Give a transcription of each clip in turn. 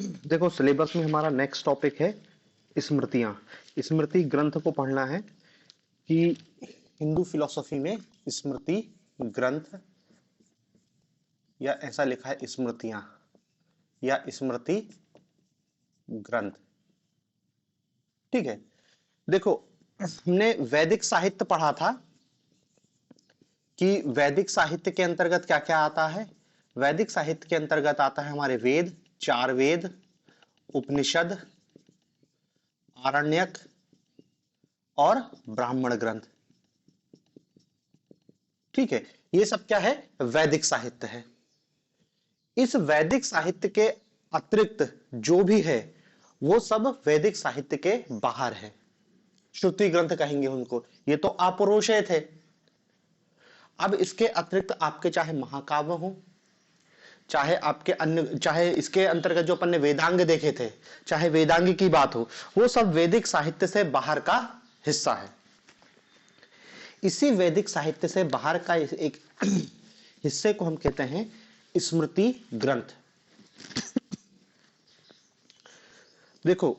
देखो सिलेबस में हमारा नेक्स्ट टॉपिक है स्मृतियां। स्मृति ग्रंथ को पढ़ना है कि हिंदू फिलॉसफी में स्मृति ग्रंथ, या ऐसा लिखा है स्मृतियां या स्मृति ग्रंथ। ठीक है, देखो हमने वैदिक साहित्य पढ़ा था कि वैदिक साहित्य के अंतर्गत क्या क्या आता है। वैदिक साहित्य के अंतर्गत आता है हमारे वेद, चार वेद, उपनिषद, आरण्यक और ब्राह्मण ग्रंथ। ठीक है, ये सब क्या है, वैदिक साहित्य है। इस वैदिक साहित्य के अतिरिक्त जो भी है वो सब वैदिक साहित्य के बाहर है। श्रुति ग्रंथ कहेंगे उनको, ये तो अपौरुषेय थे। अब इसके अतिरिक्त आपके चाहे महाकाव्य हो, चाहे आपके अन्य, चाहे इसके अंतर्गत जो अपन ने वेदांग देखे थे, चाहे वेदांग की बात हो, वो सब वैदिक साहित्य से बाहर का हिस्सा है। इसी वैदिक साहित्य से बाहर का एक हिस्से को हम कहते हैं स्मृति ग्रंथ। देखो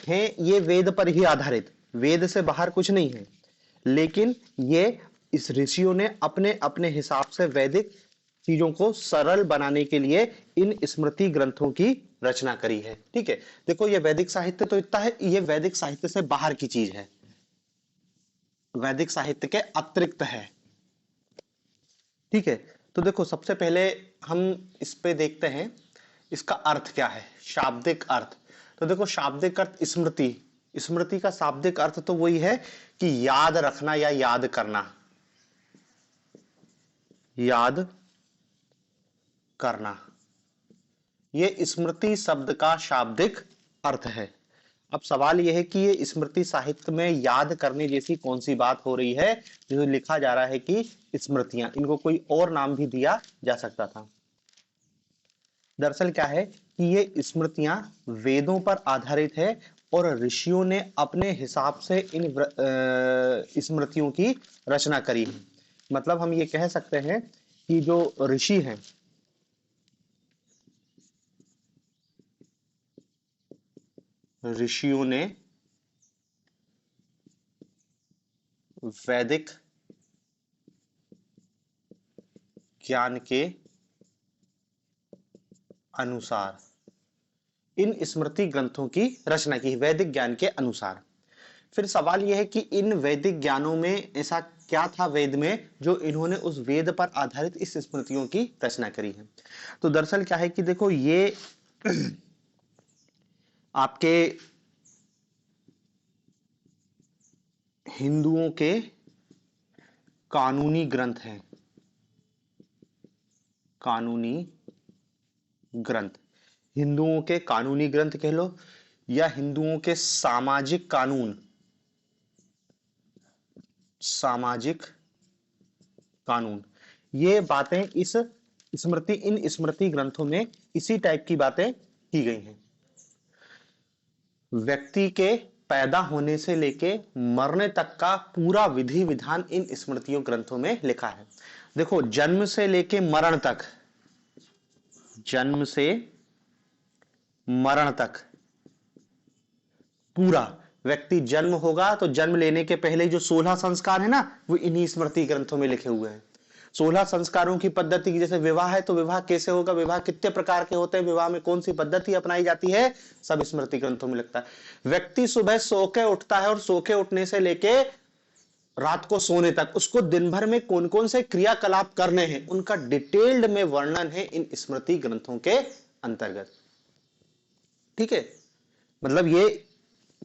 है ये वेद पर ही आधारित, वेद से बाहर कुछ नहीं है, लेकिन ये इस ऋषियों ने अपने अपने हिसाब से वैदिक चीजों को सरल बनाने के लिए इन स्मृति ग्रंथों की रचना करी है। ठीक है, देखो ये वैदिक साहित्य तो इतना है, ये वैदिक साहित्य से बाहर की चीज है, वैदिक साहित्य के अतिरिक्त है। ठीक है, तो देखो सबसे पहले हम इस पे देखते हैं इसका अर्थ क्या है, शाब्दिक अर्थ। तो देखो शाब्दिक अर्थ स्मृति, स्मृति का शाब्दिक अर्थ तो वही है कि याद रखना या याद करना, याद करना, ये स्मृति शब्द का शाब्दिक अर्थ है। अब सवाल यह है कि ये स्मृति साहित्य में याद करने जैसी कौन सी बात हो रही है जो लिखा जा रहा है कि स्मृतियां, इनको कोई और नाम भी दिया जा सकता था। दरअसल क्या है कि ये स्मृतियां वेदों पर आधारित है और ऋषियों ने अपने हिसाब से इन स्मृतियों की रचना करी है। मतलब हम ये कह सकते हैं कि जो ऋषि हैं, ऋषियों ने वैदिक ज्ञान के अनुसार इन स्मृति ग्रंथों की रचना की, वैदिक ज्ञान के अनुसार। फिर सवाल यह है कि इन वैदिक ज्ञानों में ऐसा क्या था वेद में जो इन्होंने उस वेद पर आधारित इस स्मृतियों की रचना करी है। तो दरअसल क्या है कि देखो ये आपके हिंदुओं के कानूनी ग्रंथ हैं, कानूनी ग्रंथ, हिंदुओं के कानूनी ग्रंथ कह लो या हिंदुओं के सामाजिक कानून, सामाजिक कानून, ये बातें इस स्मृति, इन स्मृति ग्रंथों में इसी टाइप की बातें की गई हैं। व्यक्ति के पैदा होने से लेके मरने तक का पूरा विधि विधान इन स्मृतियों ग्रंथों में लिखा है। देखो जन्म से लेके मरण तक, जन्म से मरण तक पूरा, व्यक्ति जन्म होगा तो जन्म लेने के पहले जो 16 संस्कार है ना, वो इन्हीं स्मृति ग्रंथों में लिखे हुए हैं। 16 संस्कारों की पद्धति की, जैसे विवाह है तो विवाह कैसे होगा, विवाह कितने प्रकार के होते हैं, विवाह में कौन सी पद्धति अपनाई जाती है, सब स्मृति ग्रंथों में लिखता है। व्यक्ति सुबह सो के उठता है और सो के उठने से लेके रात को सोने तक उसको दिन भर में कौन कौन से क्रियाकलाप करने हैं, उनका डिटेल्ड में वर्णन है इन स्मृति ग्रंथों के अंतर्गत। ठीक है, मतलब ये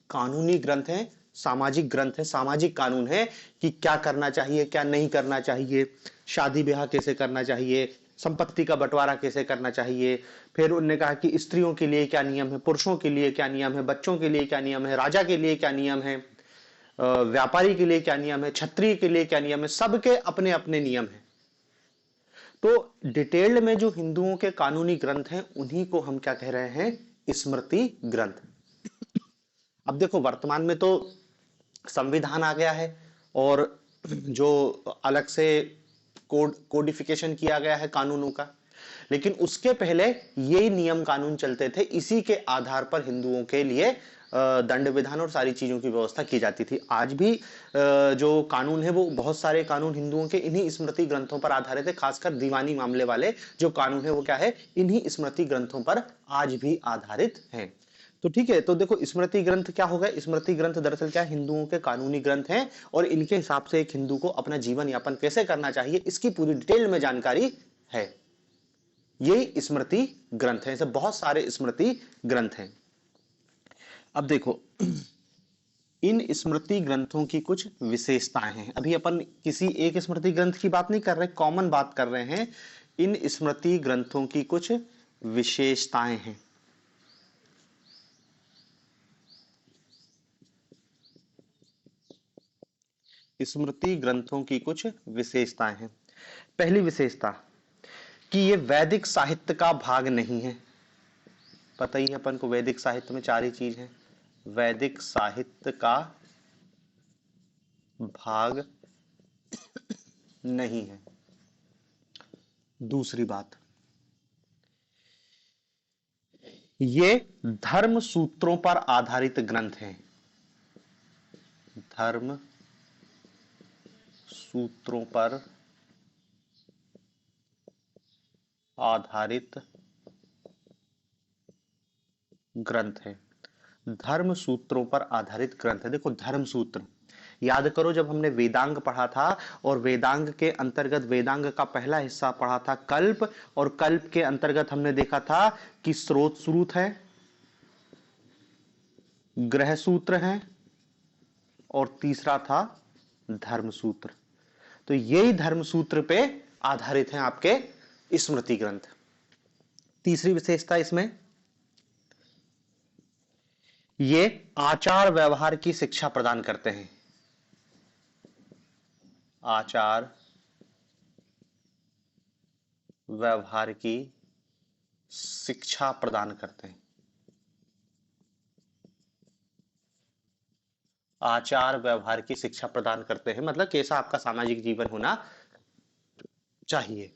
कानूनी ग्रंथ है, सामाजिक ग्रंथ है, सामाजिक कानून है कि क्या करना चाहिए क्या नहीं करना चाहिए, शादी ब्याह कैसे करना चाहिए, संपत्ति का बंटवारा कैसे करना चाहिए। फिर उन्होंने कहा कि स्त्रियों के लिए क्या नियम है, पुरुषों के लिए क्या नियम है, बच्चों के लिए क्या नियम है, राजा के लिए क्या नियम है, व्यापारी के लिए क्या नियम है, क्षत्रिय के लिए क्या नियम है, सबके अपने अपने नियम है। तो डिटेल्ड में जो हिंदुओं के कानूनी ग्रंथ हैं उन्हीं को हम क्या कह रहे हैं, स्मृति ग्रंथ। अब देखो वर्तमान में तो संविधान आ गया है और जो अलग से कोडिफिकेशन किया गया है कानूनों का, लेकिन उसके पहले ये नियम कानून चलते थे, इसी के आधार पर हिंदुओं के लिए दंड विधान और सारी चीजों की व्यवस्था की जाती थी। आज भी जो कानून है वो बहुत सारे कानून हिंदुओं के इन्हीं स्मृति ग्रंथों पर आधारित है। खासकर दीवानी मामले वाले जो कानून है वो क्या है, इन्हीं स्मृति ग्रंथों पर आज भी आधारित हैं। तो ठीक है, तो देखो स्मृति ग्रंथ क्या होगा, स्मृति ग्रंथ दरअसल क्या हिंदुओं के कानूनी ग्रंथ हैं और इनके हिसाब से एक हिंदू को अपना जीवन यापन कैसे करना चाहिए इसकी पूरी डिटेल में जानकारी है। यही स्मृति ग्रंथ है, ऐसे बहुत सारे स्मृति ग्रंथ हैं। अब देखो इन स्मृति ग्रंथों की कुछ विशेषताएं हैं। अभी अपन किसी एक स्मृति ग्रंथ की बात नहीं कर रहे, कॉमन बात कर रहे हैं। इन स्मृति ग्रंथों की कुछ विशेषताएं हैं। स्मृति ग्रंथों की कुछ विशेषताएं हैं। पहली विशेषता कि ये वैदिक साहित्य का भाग नहीं है। पता ही है अपन को वैदिक साहित्य में चार ही चीज है, वैदिक साहित्य का भाग नहीं है। दूसरी बात, ये धर्म सूत्रों पर आधारित ग्रंथ हैं। धर्म सूत्रों पर आधारित ग्रंथ है। धर्म सूत्रों पर आधारित ग्रंथ है। देखो धर्म सूत्र याद करो, जब हमने वेदांग पढ़ा था और वेदांग के अंतर्गत वेदांग का पहला हिस्सा पढ़ा था कल्प, और कल्प के अंतर्गत हमने देखा था कि स्रोत सूत्र है, ग्रह सूत्र है और तीसरा था धर्म सूत्र। तो यही धर्म सूत्र पे आधारित हैं आपके स्मृति ग्रंथ। तीसरी विशेषता इसमें, ये आचार व्यवहार की शिक्षा प्रदान करते हैं। आचार व्यवहार की शिक्षा प्रदान करते हैं। आचार व्यवहार की शिक्षा प्रदान करते हैं मतलब कैसा आपका सामाजिक जीवन होना चाहिए,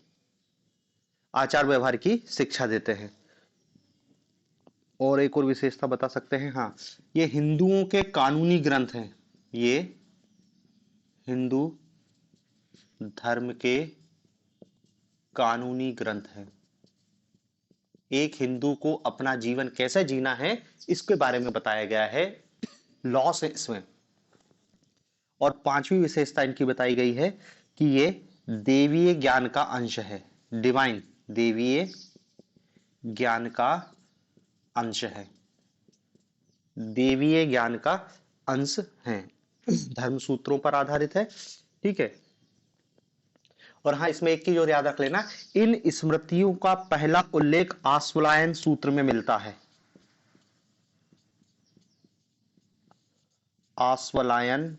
आचार व्यवहार की शिक्षा देते हैं। और एक और विशेषता बता सकते हैं, हाँ ये हिंदुओं के कानूनी ग्रंथ हैं। ये हिंदू धर्म के कानूनी ग्रंथ हैं। एक हिंदू को अपना जीवन कैसे जीना है इसके बारे में बताया गया है, लॉस है इसमें। और पांचवी विशेषता इनकी बताई गई है कि ये देवीय ज्ञान का अंश है। डिवाइन, देवीय ज्ञान का अंश है, देवीय ज्ञान का अंश है। धर्म सूत्रों पर आधारित है, ठीक है। और हाँ इसमें एक चीज और याद रख लेना, इन स्मृतियों का पहला उल्लेख आश्वलायन सूत्र में मिलता है। आश्वलायन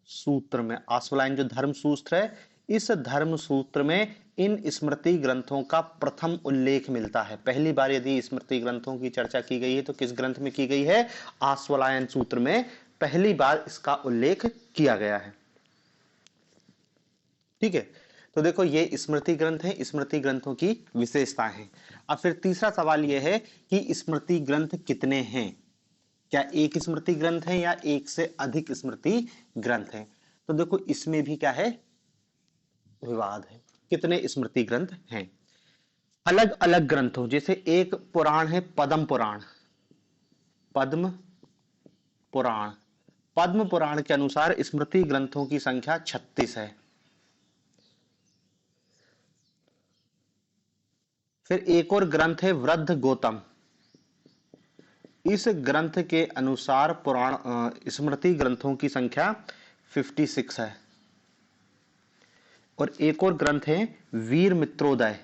सूत्र में, आश्वलायन जो धर्म सूत्र है, इस धर्म सूत्र में इन स्मृति ग्रंथों का प्रथम उल्लेख मिलता है। पहली बार यदि स्मृति ग्रंथों की चर्चा की गई है तो किस ग्रंथ में की गई है, आश्वलायन सूत्र में पहली बार इसका उल्लेख किया गया है, ठीक है। तो देखो ये स्मृति ग्रंथ है, स्मृति ग्रंथों की विशेषताएं हैं। अब फिर तीसरा सवाल यह है कि स्मृति ग्रंथ कितने हैं, क्या एक स्मृति ग्रंथ है या एक से अधिक स्मृति ग्रंथ है। तो देखो इसमें भी क्या है, विवाद है, कितने स्मृति ग्रंथ हैं। अलग अलग ग्रंथों, जैसे एक पुराण है पद्म पुराण, पद्म पुराण, पद्म पुराण के अनुसार स्मृति ग्रंथों की संख्या 36 है। फिर एक और ग्रंथ है वृद्ध गौतम, इस ग्रंथ के अनुसार पुराण स्मृति ग्रंथों की संख्या 56 है। और एक और ग्रंथ है वीर मित्रोदय,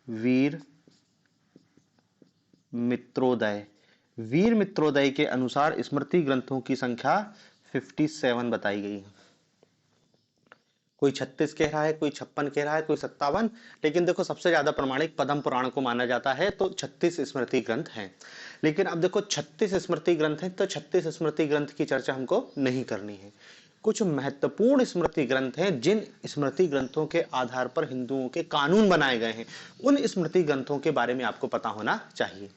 वीर मित्रोदय, वीर मित्रोदय के अनुसार स्मृति ग्रंथों की संख्या 57 बताई गई है। कोई 36 कह रहा है, कोई 56 कह रहा है, कोई 57, लेकिन देखो सबसे ज्यादा प्रमाणिक पद्म पुराण को माना जाता है, तो 36 स्मृति ग्रंथ हैं। लेकिन अब देखो 36 स्मृति ग्रंथ हैं तो 36 स्मृति ग्रंथ की चर्चा हमको नहीं करनी है। कुछ महत्वपूर्ण स्मृति ग्रंथ हैं जिन स्मृति ग्रंथों के आधार पर हिंदुओं के कानून बनाए गए हैं, उन स्मृति ग्रंथों के बारे में आपको पता होना चाहिए।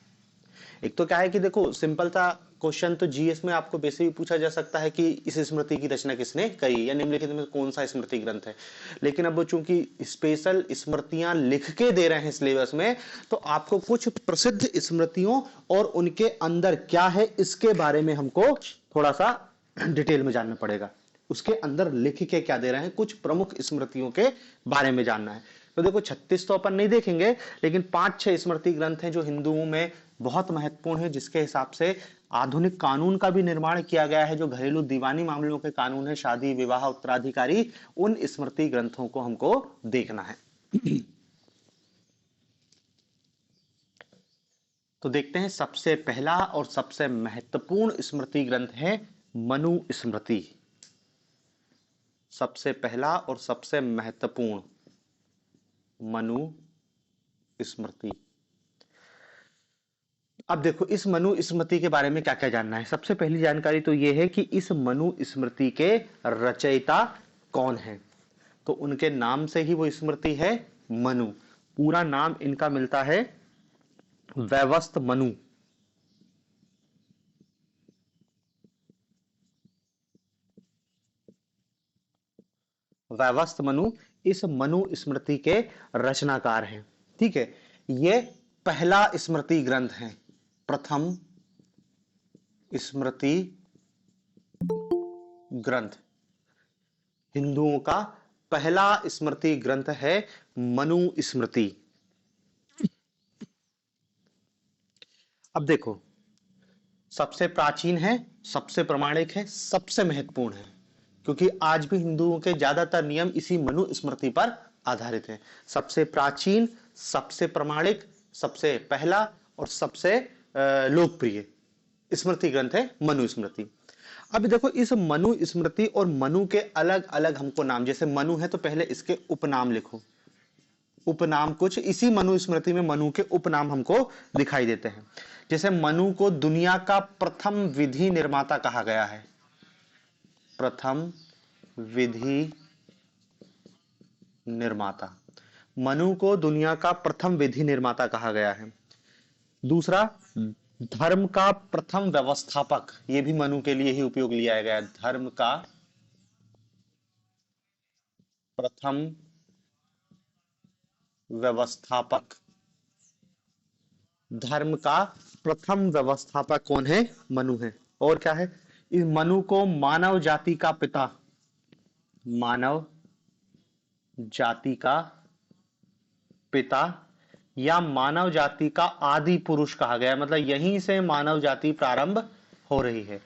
एक तो क्या है कि देखो सिंपल सा क्वेश्चन तो जीएस में आपको वैसे भी पूछा जा सकता है कि इस स्मृति की रचना किसने करी या निम्नलिखित में कौन सा स्मृति ग्रंथ है, लेकिन अब वो चूंकि स्पेशल स्मृतियां लिख के दे रहे हैं सिलेबस में, तो आपको कुछ प्रसिद्ध स्मृतियों और उनके अंदर क्या है इसके बारे में हमको थोड़ा सा डिटेल में जानना पड़ेगा। उसके अंदर लिख के क्या दे रहे हैं, कुछ प्रमुख स्मृतियों के बारे में जानना है। तो देखो 36 तो अपन नहीं देखेंगे, लेकिन 5-6 स्मृति ग्रंथ हैं जो हिंदुओं में बहुत महत्वपूर्ण है, जिसके हिसाब से आधुनिक कानून का भी निर्माण किया गया है। जो घरेलू दीवानी मामलों के कानून है, शादी विवाह उत्तराधिकारी, उन स्मृति ग्रंथों को हमको देखना है। तो देखते हैं, सबसे पहला और सबसे महत्वपूर्ण स्मृति ग्रंथ है मनु स्मृति। सबसे पहला और सबसे महत्वपूर्ण मनु स्मृति। अब देखो इस मनु स्मृति के बारे में क्या क्या जानना है। सबसे पहली जानकारी तो यह है कि इस मनु स्मृति के रचयिता कौन है। तो उनके नाम से ही वो स्मृति है मनु। पूरा नाम इनका मिलता है वैवस्त मनु। वैवस्त मनु इस मनु स्मृति के रचनाकार हैं। ठीक है, ये पहला स्मृति ग्रंथ है, प्रथम स्मृति ग्रंथ। हिंदुओं का पहला स्मृति ग्रंथ है मनु स्मृति। अब देखो, सबसे प्राचीन है, सबसे प्रामाणिक है, सबसे महत्वपूर्ण है, क्योंकि आज भी हिंदुओं के ज्यादातर नियम इसी मनु स्मृति पर आधारित हैं। सबसे प्राचीन, सबसे प्रामाणिक, सबसे पहला और सबसे लोकप्रिय स्मृति ग्रंथ है मनु स्मृति। अब देखो इस मनु स्मृति और मनु के अलग अलग हमको नाम, जैसे मनु है तो पहले इसके उपनाम लिखो। उपनाम कुछ इसी मनु स्मृति में मनु के उपनाम हमको दिखाई देते हैं। जैसे मनु को दुनिया का प्रथम विधि निर्माता कहा गया है, प्रथम विधि निर्माता। मनु को दुनिया का प्रथम विधि निर्माता कहा गया है। दूसरा, धर्म का प्रथम व्यवस्थापक, यह भी मनु के लिए ही उपयोग लिया गया है। धर्म का प्रथम व्यवस्थापक, धर्म का प्रथम व्यवस्थापक कौन है? मनु है। और क्या है, इस मनु को मानव जाति का पिता, मानव जाति का पिता या मानव जाति का आदि पुरुष कहा गया। मतलब यहीं से मानव जाति प्रारंभ हो रही है।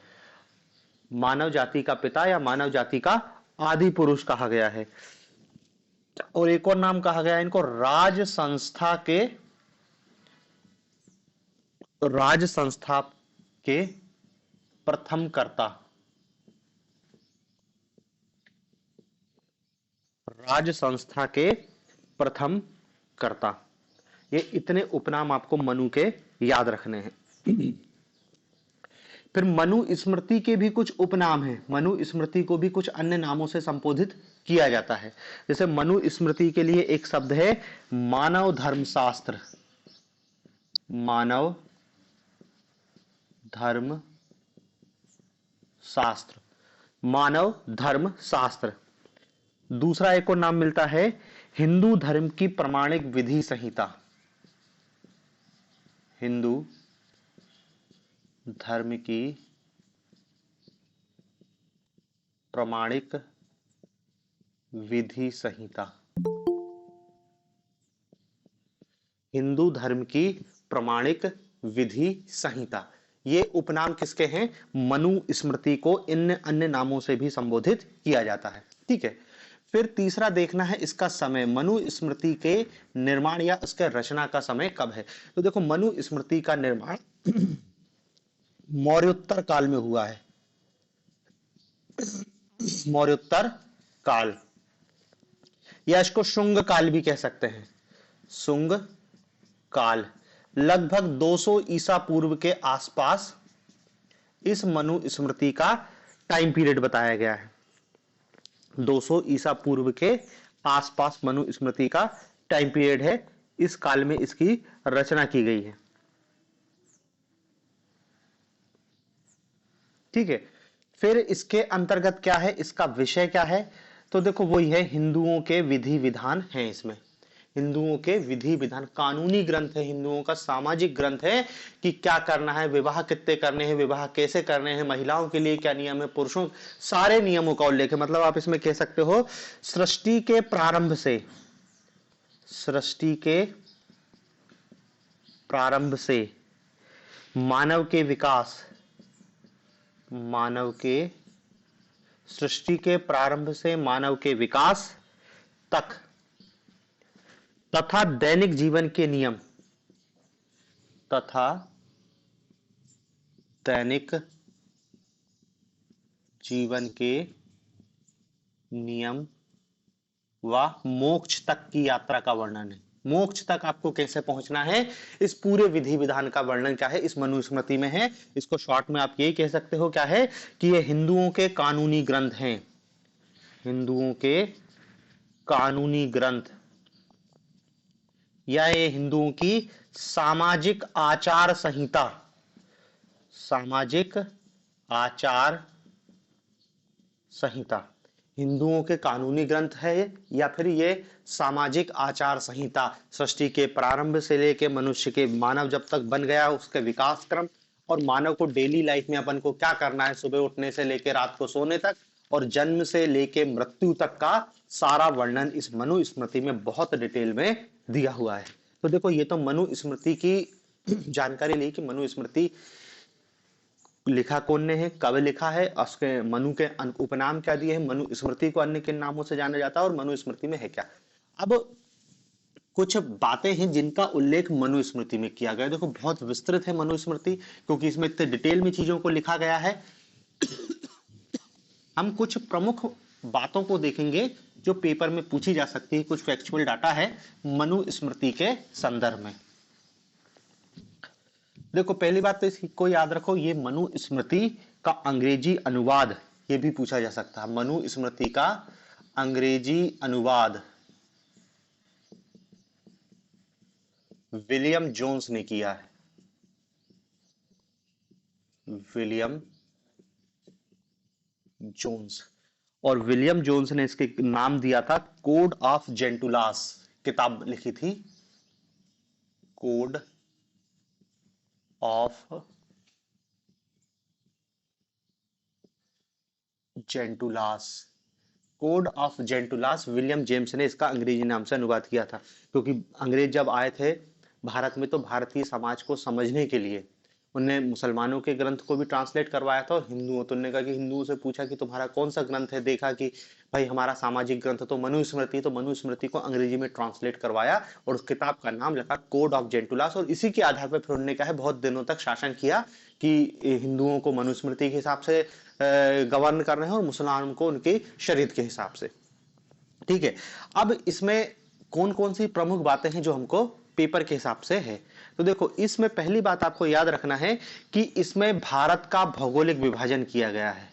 मानव जाति का पिता या मानव जाति का आदि पुरुष कहा गया है। और एक और नाम कहा गया है इनको, राज संस्था के प्रथम कर्ता। राज संस्था के प्रथम कर्ता। ये इतने उपनाम आपको मनु के याद रखने हैं। फिर मनु स्मृति के भी कुछ उपनाम हैं। मनु स्मृति को भी कुछ अन्य नामों से संबोधित किया जाता है। जैसे मनु स्मृति के लिए एक शब्द है मानव धर्मशास्त्र। मानव धर्म शास्त्र, मानव धर्म शास्त्र। दूसरा एक और नाम मिलता है हिंदू धर्म की प्रमाणिक विधि संहिता। हिंदू धर्म की प्रमाणिक विधि संहिता। हिंदू धर्म की प्रमाणिक विधि संहिता। ये उपनाम किसके हैं? मनु स्मृति को इन अन्य नामों से भी संबोधित किया जाता है। ठीक है, फिर तीसरा देखना है इसका समय। मनु स्मृति के निर्माण या उसके रचना का समय कब है? तो देखो मनु स्मृति का निर्माण मौर्योत्तर काल में हुआ है। मौर्योत्तर काल, या इसको शुंग काल भी कह सकते हैं। शुंग काल, लगभग 200 ईसा पूर्व के आसपास इस मनु स्मृति का टाइम पीरियड बताया गया है। 200 ईसा पूर्व के आसपास मनुस्मृति का टाइम पीरियड है, इस काल में इसकी रचना की गई है। ठीक है, फिर इसके अंतर्गत क्या है, इसका विषय क्या है, तो देखो वही है, हिंदुओं के विधि विधान हैं इसमें। हिंदुओं के विधि विधान, कानूनी ग्रंथ है, हिंदुओं का सामाजिक ग्रंथ है कि क्या करना है, विवाह कितने करने हैं, विवाह कैसे करने हैं, महिलाओं के लिए क्या नियम है, पुरुषों, सारे नियमों का उल्लेख है। मतलब आप इसमें कह सकते हो सृष्टि के प्रारंभ से, सृष्टि के प्रारंभ से मानव के विकास, मानव के, सृष्टि के प्रारंभ से मानव के विकास तक तथा दैनिक जीवन के नियम, तथा दैनिक जीवन के नियम व मोक्ष तक की यात्रा का वर्णन है। मोक्ष तक आपको कैसे पहुंचना है, इस पूरे विधि विधान का वर्णन क्या है, इस मनुस्मृति में है। इसको शॉर्ट में आप यही कह सकते हो क्या है कि ये हिंदुओं के कानूनी ग्रंथ हैं, हिंदुओं के कानूनी ग्रंथ, या ये हिंदुओं की सामाजिक आचार संहिता, सामाजिक आचार संहिता, हिंदुओं के कानूनी ग्रंथ है, या फिर ये सामाजिक आचार संहिता, सृष्टि के प्रारंभ से लेके मनुष्य के, मानव जब तक बन गया उसके विकास क्रम, और मानव को डेली लाइफ में अपन को क्या करना है, सुबह उठने से लेके रात को सोने तक, और जन्म से लेके मृत्यु तक का सारा वर्णन इस मनुस्मृति में बहुत डिटेल में दिया हुआ है। तो देखो ये तो मनुस्मृति की जानकारी ली कि मनुस्मृति लिखा कौन ने है, कब लिखा है, उसके मनु के उपनाम क्या दिए हैं, मनुस्मृति को अन्य किन नामों से जाना जाता है, और मनुस्मृति में है क्या। अब कुछ बातें हैं जिनका उल्लेख मनुस्मृति में किया गया। देखो बहुत विस्तृत है मनुस्मृति, क्योंकि इसमें इतने डिटेल में चीजों को लिखा गया है। हम कुछ प्रमुख बातों को देखेंगे जो पेपर में पूछी जा सकती है, कुछ फैक्चुअल डाटा है मनुस्मृति के संदर्भ में। देखो पहली बात तो इसको याद रखो, ये मनुस्मृति का अंग्रेजी अनुवाद, ये भी पूछा जा सकता है। मनुस्मृति का अंग्रेजी अनुवाद विलियम जोन्स ने किया है, विलियम जोन्स। और विलियम जोन्स ने इसके नाम दिया था कोड ऑफ जेंटुलास, किताब लिखी थी code of Gentoo Laws. Code of Gentoo Laws William James ने इसका अंग्रेजी नाम से अनुवाद किया था, क्योंकि अंग्रेज जब आए थे भारत में तो भारतीय समाज को समझने के लिए उन्हें मुसलमानों के ग्रंथ को भी ट्रांसलेट करवाया था, और हिंदुओं, तो उन्होंने कहा कि हिंदुओं से पूछा कि तुम्हारा कौन सा ग्रंथ है, देखा कि भाई हमारा सामाजिक ग्रंथ तो मनुस्मृति, तो मनुस्मृति को अंग्रेजी में ट्रांसलेट करवाया और उस किताब का नाम रखा कोड ऑफ जेंटुलास। और इसी के आधार पर फिर उन्होंने कहा है बहुत दिनों तक शासन किया कि हिंदुओं को मनुस्मृति के हिसाब से गवर्न कर रहे हैं और मुसलमानों को उनके शरीयत के हिसाब से। ठीक है, अब इसमें कौन कौन सी प्रमुख बातें हैं जो हमको पेपर के हिसाब से है। तो देखो इसमें पहली बात आपको याद रखना है कि इसमें भारत का भौगोलिक विभाजन किया गया है,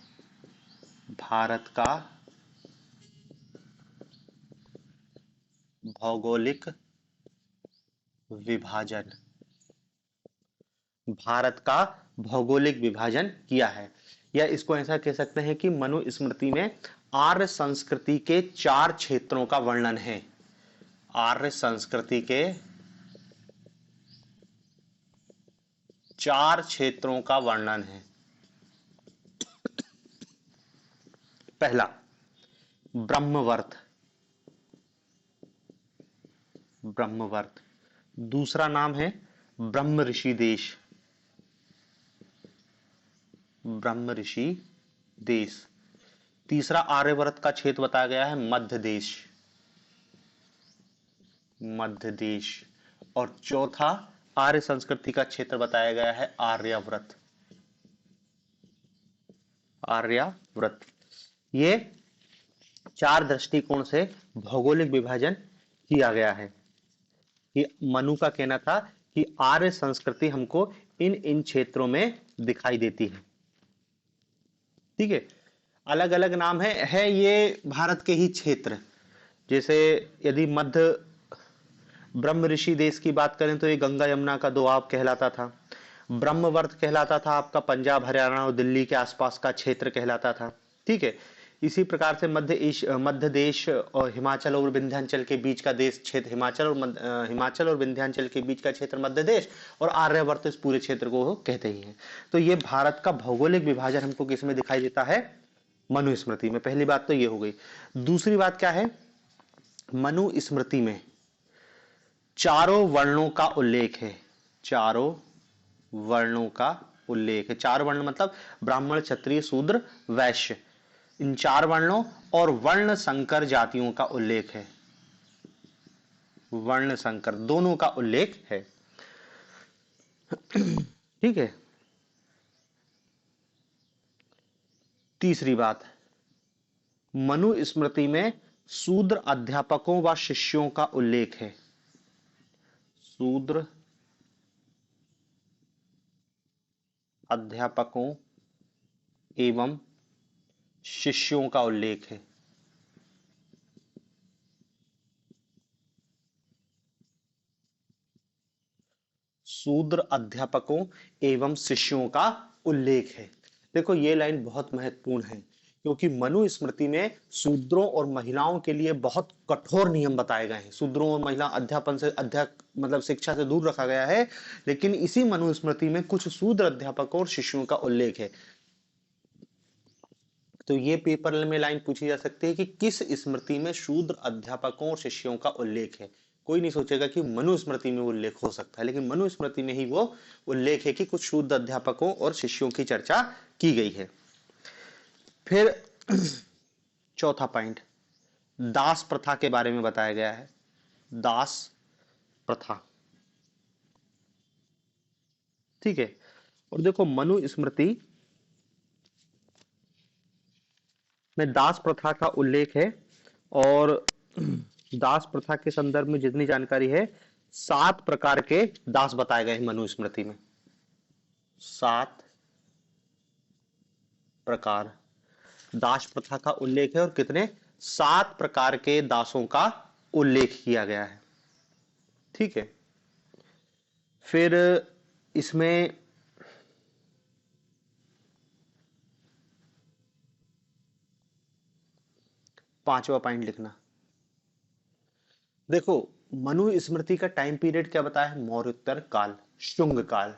भारत का भौगोलिक विभाजन, भारत का भौगोलिक विभाजन किया है, या इसको ऐसा कह सकते हैं कि मनुस्मृति में आर्य संस्कृति के 4 क्षेत्रों का वर्णन है, आर्य संस्कृति के 4 क्षेत्रों का वर्णन है। पहला ब्रह्मवर्त, ब्रह्मवर्त, दूसरा नाम है ब्रह्म ऋषि देश, ब्रह्म ऋषि देश, तीसरा आर्यवर्त का क्षेत्र बताया गया है मध्य देश, मध्य देश, और चौथा आर्य संस्कृति का क्षेत्र बताया गया है आर्यावर्त, आर्यावर्त। ये 4 दृष्टिकोण से भौगोलिक विभाजन किया गया है। कि मनु का कहना था कि आर्य संस्कृति हमको इन इन क्षेत्रों में दिखाई देती है। ठीक है, अलग अलग नाम है ये भारत के ही क्षेत्र। जैसे यदि मध्य ब्रह्म ऋषि देश की बात करें तो ये गंगा यमुना का दोआब कहलाता था। ब्रह्मवर्त कहलाता था आपका पंजाब हरियाणा और दिल्ली के आसपास का क्षेत्र कहलाता था। ठीक है। इसी प्रकार से मध्य देश और हिमाचल और विंध्याचल के बीच का देश क्षेत्र हिमाचल और विंध्याचल के बीच का क्षेत्र मध्य देश, और आर्यवर्त इस पूरे क्षेत्र को वो कहते ही हैं। तो ये भारत का भौगोलिक विभाजन हमको किसमें दिखाई देता है? मनुस्मृति में। पहली बात तो ये हो गई। दूसरी बात क्या है? मनुस्मृति में चारों वर्णों का उल्लेख है। चारों वर्णों का उल्लेख है। चार वर्ण मतलब ब्राह्मण क्षत्रिय शूद्र वैश्य, इन चार वर्णों और वर्ण संकर जातियों का उल्लेख है। वर्ण संकर दोनों का उल्लेख है। ठीक है। तीसरी बात, मनुस्मृति में शूद्र अध्यापकों व शिष्यों का उल्लेख है। शूद्र अध्यापकों एवं शिष्यों का उल्लेख है। शूद्र अध्यापकों एवं शिष्यों का उल्लेख है। देखो ये लाइन बहुत महत्वपूर्ण है, क्योंकि मनुस्मृति में शूद्रों और महिलाओं के लिए बहुत कठोर नियम बताए गए हैं। शूद्रों और महिला अध्यापन से मतलब शिक्षा से दूर रखा गया है, लेकिन इसी मनुस्मृति में कुछ शूद्र अध्यापकों और शिष्यों का उल्लेख है। तो ये पेपर में लाइन पूछी जा सकती है कि किस स्मृति में शूद्र अध्यापकों और शिष्यों का उल्लेख है। कोई नहीं सोचेगा कि मनुस्मृति में उल्लेख हो सकता है, लेकिन मनुस्मृति में ही वो उल्लेख है कि कुछ शूद्र अध्यापकों और शिष्यों की चर्चा की गई है। फिर चौथा पॉइंट, दास प्रथा के बारे में बताया गया है। दास प्रथा, ठीक है। और देखो मनुस्मृति में दास प्रथा का उल्लेख है, और दास प्रथा के संदर्भ में जितनी जानकारी है, 7 प्रकार के दास बताए गए हैं मनुस्मृति में। 7 प्रकार दास प्रथा का उल्लेख है, और कितने? 7 प्रकार के दासों का उल्लेख किया गया है। ठीक है। फिर इसमें पांचवा पॉइंट लिखना। देखो मनुस्मृति का टाइम पीरियड क्या बताया है? मौर्योत्तर काल, शुंग काल।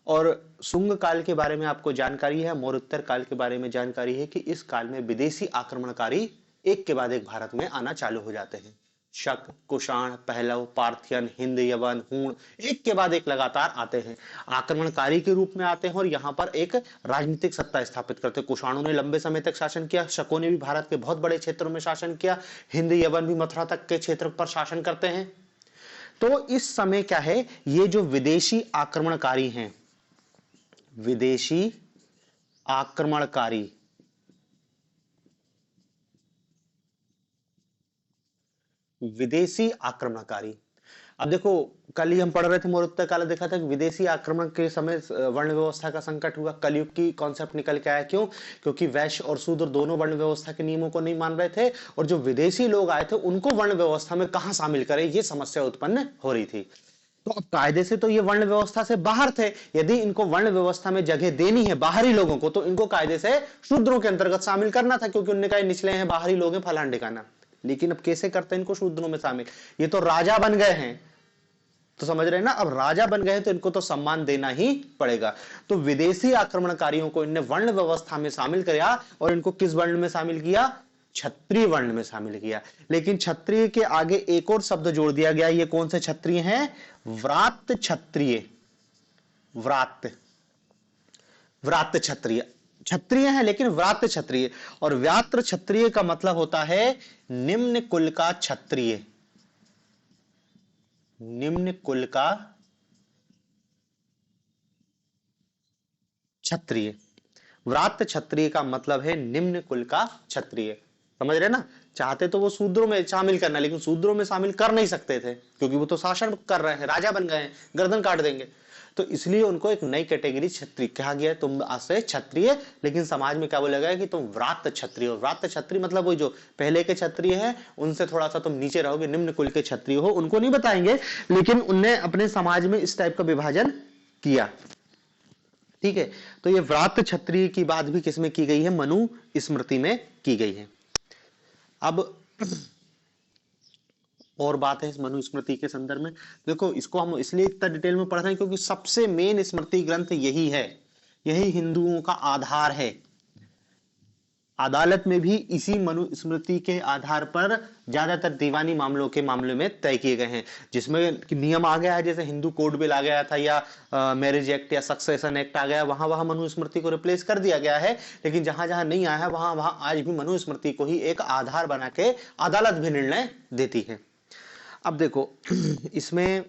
और शुंग काल के बारे में आपको जानकारी है, मौर्योत्तर काल के बारे में जानकारी है कि इस काल में विदेशी आक्रमणकारी एक के बाद एक भारत में आना चालू हो जाते हैं। शक, कुषाण, पहलव, पार्थियन, हिंद, यवन, हूण, एक के बाद एक लगातार आते हैं, आक्रमणकारी के रूप में आते हैं और यहाँ पर एक राजनीतिक सत्ता स्थापित करते हैं। कुषाणों ने लंबे समय तक शासन किया, शकों ने भी भारत के बहुत बड़े क्षेत्रों में शासन किया, हिंद यवन भी मथुरा तक के क्षेत्र पर शासन करते हैं। तो इस समय क्या है, ये जो विदेशी आक्रमणकारी हैं, विदेशी आक्रमणकारी, विदेशी आक्रमणकारी। अब देखो कल ही हम पढ़ रहे थे मौर्योत्तर काल, देखा था कि विदेशी आक्रमण के समय वर्ण व्यवस्था का संकट हुआ। कलयुग की कॉन्सेप्ट निकल के आया। क्यों? क्योंकि वैश्य और शूद्र दोनों वर्ण व्यवस्था के नियमों को नहीं मान रहे थे, और जो विदेशी लोग आए थे उनको वर्ण व्यवस्था में कहां शामिल करें, ये समस्या उत्पन्न हो रही थी। तो अब कायदे से तो ये वर्ण व्यवस्था से बाहर थे, यदि इनको वर्ण व्यवस्था में जगह देनी है बाहरी लोगों को, तो इनको कायदे से शूद्रों के अंतर्गत शामिल करना था, क्योंकि उनने कहा निचले हैं, बाहरी लोग हैं, फलान ठिकाना। लेकिन अब कैसे करते हैं इनको शूद्रों में शामिल? ये तो राजा बन गए हैं, तो समझ रहे हैं ना, अब राजा बन गए हैं तो इनको तो सम्मान देना ही पड़ेगा। तो विदेशी आक्रमणकारियों को इनने वर्ण व्यवस्था में शामिल किया, और इनको किस वर्ण में शामिल किया? क्षत्रिय वर्ण में शामिल किया। लेकिन क्षत्रिय के आगे एक और शब्द जोड़ दिया गया। ये कौन से क्षत्रिय हैं? व्रात क्षत्रिय। व्रात, व्रात क्षत्रिय, क्षत्रिय है लेकिन व्रात क्षत्रिय। और व्यात्र क्षत्रिय का मतलब होता है निम्न कुल का क्षत्रिय। निम्न कुल का क्षत्रिय। व्रात क्षत्रिय का मतलब है निम्न कुल का क्षत्रिय। समझ रहे ना? चाहते तो वो शूद्रों में शामिल करना, लेकिन शूद्रों में शामिल कर नहीं सकते थे, क्योंकि वो तो शासन कर रहे हैं, राजा बन गए हैं, गर्दन काट देंगे। तो इसलिए उनको एक नई कैटेगरी क्षत्रिय कहा गया है। तुम आज से क्षत्रिय, लेकिन समाज में क्या बोला गया कि तुम व्रात क्षत्रिय हो। व्रात क्षत्रिय मतलब वही जो पहले के क्षत्रिय है उनसे थोड़ा सा तुम नीचे रहोगे, निम्न कुल के क्षत्रिय हो। उनको नहीं बताएंगे, लेकिन उनने अपने समाज में इस टाइप का विभाजन किया। ठीक है, तो ये व्रात क्षत्रिय की बात भी किसमें की गई है? मनु स्मृति में की गई है। अब और बात है इस मनुस्मृति के संदर्भ में, देखो इसको हम इसलिए इतना डिटेल में पढ़ रहे हैं क्योंकि सबसे मेन स्मृति ग्रंथ यही है, यही हिंदुओं का आधार है। अदालत में भी इसी मनुस्मृति के आधार पर ज्यादातर दीवानी मामलों के मामले में तय किए गए हैं, जिसमें नियम आ गया है, जैसे हिंदू कोड बिल आ गया था या मैरिज एक्ट या सक्सेशन एक्ट आ गया, वहां वहां मनुस्मृति को रिप्लेस कर दिया गया है। लेकिन जहां जहां नहीं आया है वहां वहां आज भी मनुस्मृति को ही एक आधार बना के अदालत भी निर्णय देती है। अब देखो इसमें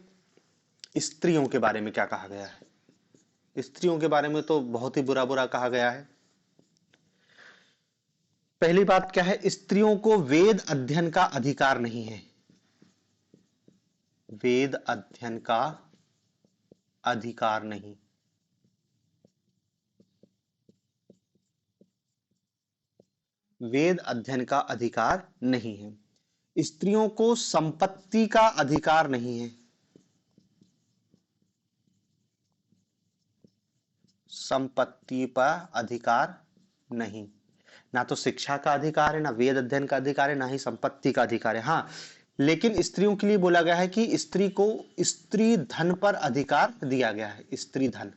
स्त्रियों के बारे में क्या कहा गया है। स्त्रियों के बारे में तो बहुत ही बुरा बुरा कहा गया है। पहली बात क्या है, स्त्रियों को वेद अध्ययन का अधिकार नहीं है। वेद अध्ययन का अधिकार नहीं। वेद अध्ययन का अधिकार नहीं है। स्त्रियों को संपत्ति का अधिकार नहीं है। संपत्ति पर अधिकार नहीं। ना तो शिक्षा का अधिकार है, ना वेद अध्ययन का अधिकार है, ना ही संपत्ति का अधिकार है। हाँ, लेकिन स्त्रियों के लिए बोला गया है कि स्त्री को स्त्री धन पर अधिकार दिया गया है। स्त्री धन,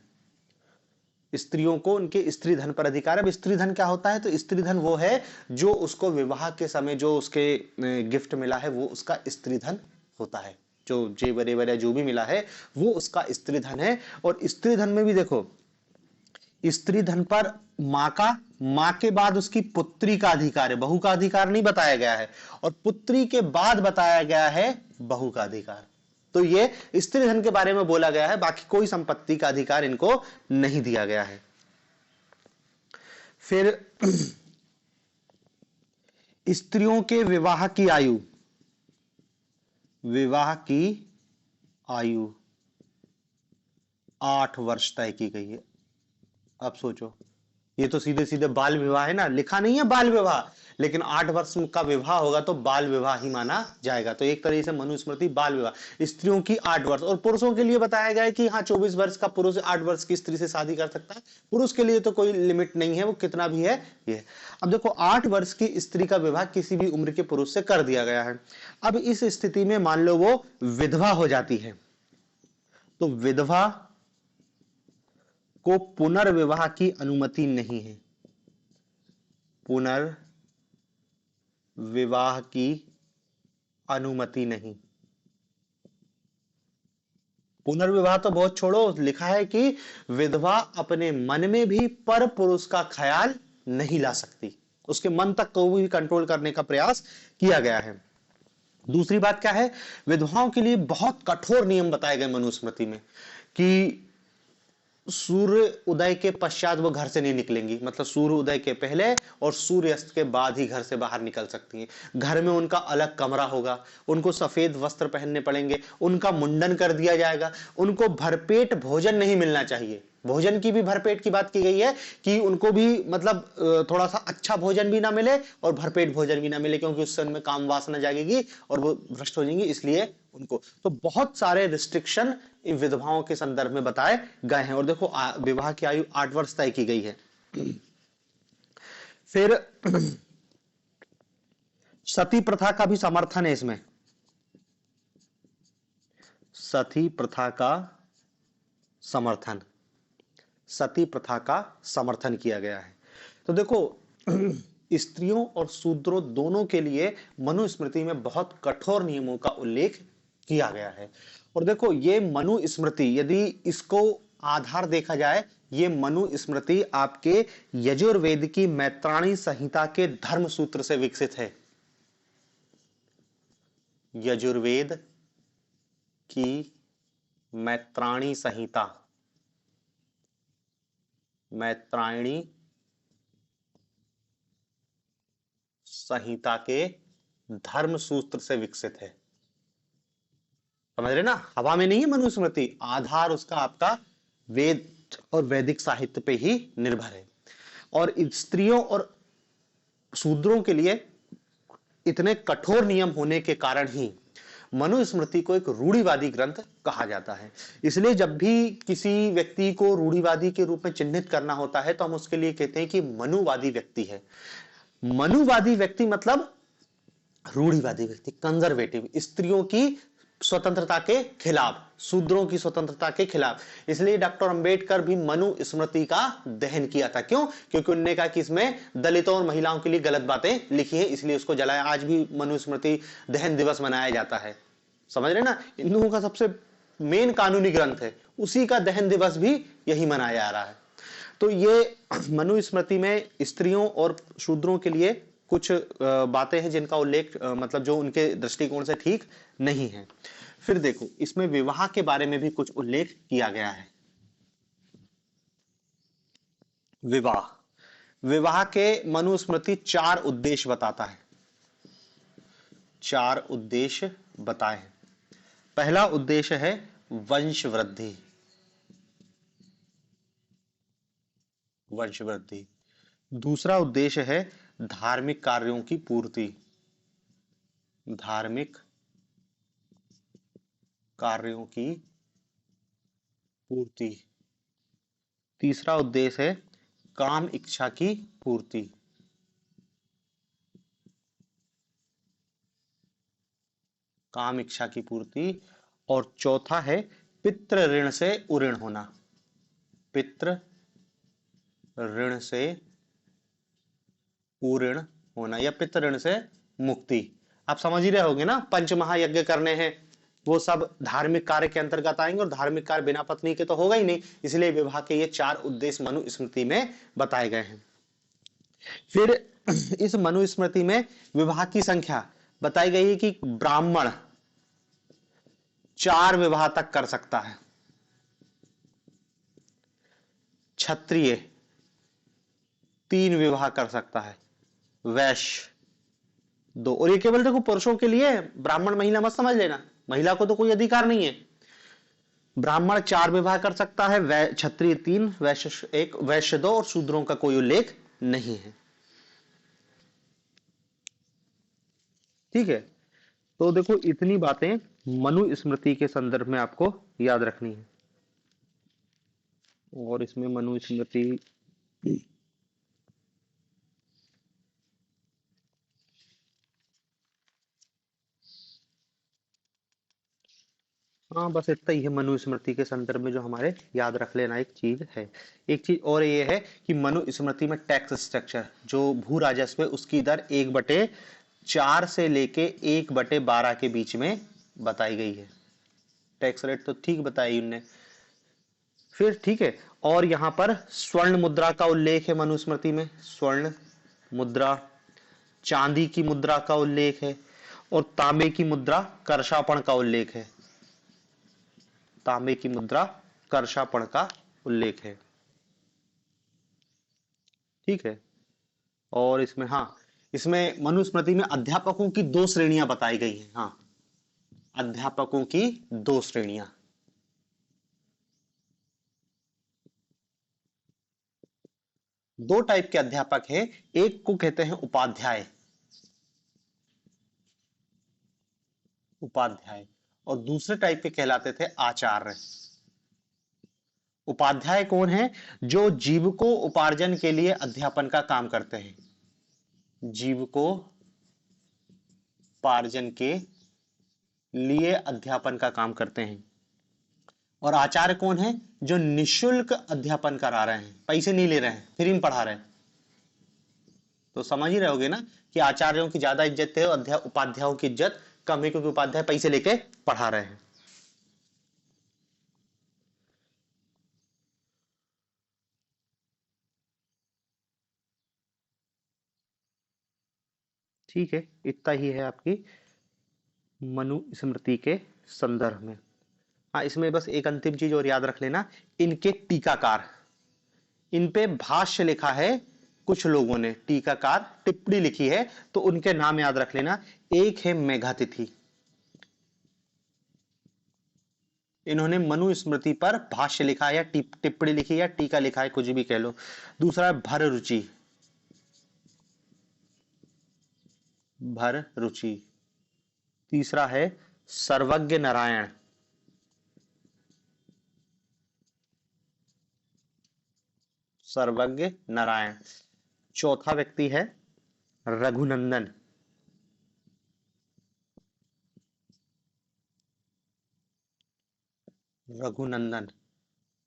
स्त्रियों को उनके स्त्री धन पर अधिकार है। अब स्त्री धन क्या होता है? तो स्त्री धन वो है जो उसको विवाह के समय जो उसके गिफ्ट मिला है वो उसका स्त्री धन होता है। जो जेवर वगैरह जो भी मिला है वो उसका स्त्री धन है। और स्त्री धन में भी देखो, स्त्री धन पर मां के बाद उसकी पुत्री का अधिकार है, बहू का अधिकार नहीं बताया गया है। और पुत्री के बाद बताया गया है बहू का अधिकार। तो ये स्त्री धन के बारे में बोला गया है, बाकी कोई संपत्ति का अधिकार इनको नहीं दिया गया है। फिर स्त्रियों के विवाह की आयु, विवाह की आयु 8 वर्ष तय की गई है। अब सोचो, ये तो सीधे सीधे बाल विवाह है ना, लिखा नहीं है बाल विवाह, लेकिन 8 वर्ष का विवाह होगा तो बाल विवाह ही माना जाएगा। तो एक तरह से मनुस्मृति बाल विवाह। स्त्रियों की 8 वर्ष, और पुरुषों के लिए बताया गया है कि हाँ 24 वर्ष का पुरुष 8 वर्ष की स्त्री से शादी कर सकता है। पुरुष के लिए तो कोई लिमिट नहीं है, वो कितना भी है ये। अब देखो 8 वर्ष की स्त्री का विवाह किसी भी उम्र के पुरुष से कर दिया गया है। अब इस स्थिति में मान लो वो विधवा हो जाती है, तो विधवा को पुनर्विवाह की अनुमति नहीं है। पुनर्विवाह की अनुमति नहीं। पुनर्विवाह तो बहुत छोड़ो, लिखा है कि विधवा अपने मन में भी पर पुरुष का ख्याल नहीं ला सकती, उसके मन तक को भी कंट्रोल करने का प्रयास किया गया है। दूसरी बात क्या है, विधवाओं के लिए बहुत कठोर नियम बताए गए मनुस्मृति में कि सूर्य उदय के पश्चात वो घर से नहीं निकलेंगी, मतलब सूर्य उदय के पहले और सूर्यास्त के बाद ही घर से बाहर निकल सकती हैं। घर में उनका अलग कमरा होगा, उनको सफेद वस्त्र पहनने पड़ेंगे, उनका मुंडन कर दिया जाएगा, उनको भरपेट भोजन नहीं मिलना चाहिए। भोजन की भी भरपेट की बात की गई है कि उनको भी मतलब थोड़ा सा अच्छा भोजन भी ना मिले और भरपेट भोजन भी ना मिले, क्योंकि उससे उनमें काम वासना जागेगी और वो भ्रष्ट हो जाएंगी। इसलिए उनको तो बहुत सारे रिस्ट्रिक्शन इन विधवाओं के संदर्भ में बताए गए हैं। और देखो विवाह की आयु 8 वर्ष तय की गई है। फिर सती प्रथा का भी समर्थन है इसमें। सती प्रथा का समर्थन, सती प्रथा का समर्थन किया गया है। तो देखो स्त्रियों और शूद्रों दोनों के लिए मनुस्मृति में बहुत कठोर नियमों का उल्लेख किया गया है। और देखो ये मनुस्मृति, यदि इसको आधार देखा जाए, ये मनुस्मृति आपके यजुर्वेद की मैत्राणी संहिता के धर्म सूत्र से विकसित है। यजुर्वेद की मैत्राणी संहिता, मैत्रायणी संहिता के धर्म सूत्र से विकसित है। समझ रहे ना, हवा में नहीं है मनुस्मृति, आधार उसका आपका वेद और वैदिक साहित्य पे ही निर्भर है। और स्त्रियों और शूद्रों के लिए इतने कठोर नियम होने के कारण ही मनुस्मृति को एक रूढ़िवादी ग्रंथ कहा जाता है। इसलिए जब भी किसी व्यक्ति को रूढ़िवादी के रूप में चिन्हित करना होता है तो हम उसके लिए कहते हैं कि मनुवादी व्यक्ति है। मनुवादी व्यक्ति मतलब रूढ़िवादी व्यक्ति, कंजर्वेटिव, स्त्रियों की स्वतंत्रता के खिलाफ, शूद्रों की स्वतंत्रता के खिलाफ। इसलिए डॉक्टर अंबेडकर भी मनुस्मृति का दहन किया था। क्यों? क्योंकि उन्होंने कहा कि इसमें दलितों और महिलाओं के लिए गलत बातें लिखी है, इसलिए उसको जलाया। आज भी मनुस्मृति दहन दिवस मनाया जाता है। समझ रहे ना, हिंदुओं का सबसे मेन कानूनी ग्रंथ है, उसी का दहन दिवस भी यही मनाया जा रहा है। तो ये मनुस्मृति में स्त्रियों और शूद्रों के लिए कुछ बातें हैं जिनका उल्लेख मतलब जो उनके दृष्टिकोण से ठीक नहीं है। फिर देखो, इसमें विवाह के बारे में भी कुछ उल्लेख किया गया है। विवाह के मनुस्मृति 4 उद्देश्य बताता है, 4 उद्देश्य बताए हैं। पहला उद्देश्य है वंश वृद्धि, वंश वृद्धि। दूसरा उद्देश्य है धार्मिक कार्यों की पूर्ति, धार्मिक कार्यों की पूर्ति। तीसरा उद्देश्य है काम इच्छा की पूर्ति, काम इच्छा की पूर्ति। और चौथा है पितृ ऋण से उऋण होना, पितृ ऋण से उऋण होना या पितृ ऋण से मुक्ति। आप समझ ही रहे होगे ना, पंच महायज्ञ करने हैं, वो सब धार्मिक कार्य के अंतर्गत आएंगे और धार्मिक कार्य बिना पत्नी के तो होगा ही नहीं। इसलिए विवाह के ये 4 उद्देश्य मनुस्मृति में बताए गए हैं। फिर इस मनुस्मृति में विवाह की संख्या बताई गई है कि ब्राह्मण 4 विवाह तक कर सकता है, क्षत्रिय 3 विवाह कर सकता है, वैश्य 2। और ये केवल देखो पुरुषों के लिए, ब्राह्मण महिला मत समझ लेना, महिला को तो कोई अधिकार नहीं है। ब्राह्मण 4 विवाह कर सकता है, क्षत्रिय 3, वैश्य 1, वैश्य 2 और शूद्रों का कोई उल्लेख नहीं है। ठीक है, तो देखो इतनी बातें मनुस्मृति के संदर्भ में आपको याद रखनी है। और इसमें मनुस्मृति हाँ बस इतना ही है मनुस्मृति के संदर्भ में जो हमारे याद रख लेना एक चीज है। एक चीज और ये है कि मनुस्मृति में टैक्स स्ट्रक्चर, जो भू राजस्व है उसकी दर 1/4 से लेके 1/12 के बीच में बताई गई है। टैक्स रेट तो ठीक बताई उनने। फिर ठीक है, और यहाँ पर स्वर्ण मुद्रा का उल्लेख है मनुस्मृति में, स्वर्ण मुद्रा, चांदी की मुद्रा का उल्लेख है और तांबे की मुद्रा कर्षापण का उल्लेख है, तांबे की मुद्रा कर्षापण का उल्लेख है। ठीक है, और इसमें हाँ, इसमें मनुस्मृति में अध्यापकों की 2 श्रेणियां बताई गई हैं। हाँ, अध्यापकों की 2 श्रेणियां, 2 टाइप के अध्यापक हैं। एक को कहते हैं उपाध्याय, उपाध्याय, और दूसरे टाइप के कहलाते थे आचार्य। उपाध्याय कौन है? जो जीविको उपार्जन के लिए अध्यापन का काम करते हैं, जीविको उपार्जन के लिए अध्यापन का काम करते हैं। और आचार्य कौन है? जो निशुल्क अध्यापन करा रहे हैं, पैसे नहीं ले रहे हैं, फ्री में पढ़ा रहे हैं। तो समझ ही रहोगे ना कि आचार्यों की ज्यादा इज्जत है और उपाध्यायों की इज्जत कम है, क्योंकि उपाध्याय पैसे लेके पढ़ा रहे हैं। ठीक है, इतना ही है आपकी मनुस्मृति के संदर्भ में। हाँ, इसमें बस एक अंतिम चीज और याद रख लेना, इनके टीकाकार, इन पे भाष्य लिखा है, कुछ लोगों ने टीकाकार टिप्पणी लिखी है, तो उनके नाम याद रख लेना। एक है मेघातिथि, इन्होंने मनुस्मृति पर भाष्य लिखा है या टिप्पणी लिखी या टीका लिखा है, कुछ भी कह लो। दूसरा है भररुचि, भररुचि। तीसरा है सर्वज्ञ नारायण, सर्वज्ञ नारायण। चौथा व्यक्ति है रघुनंदन, रघुनंदन।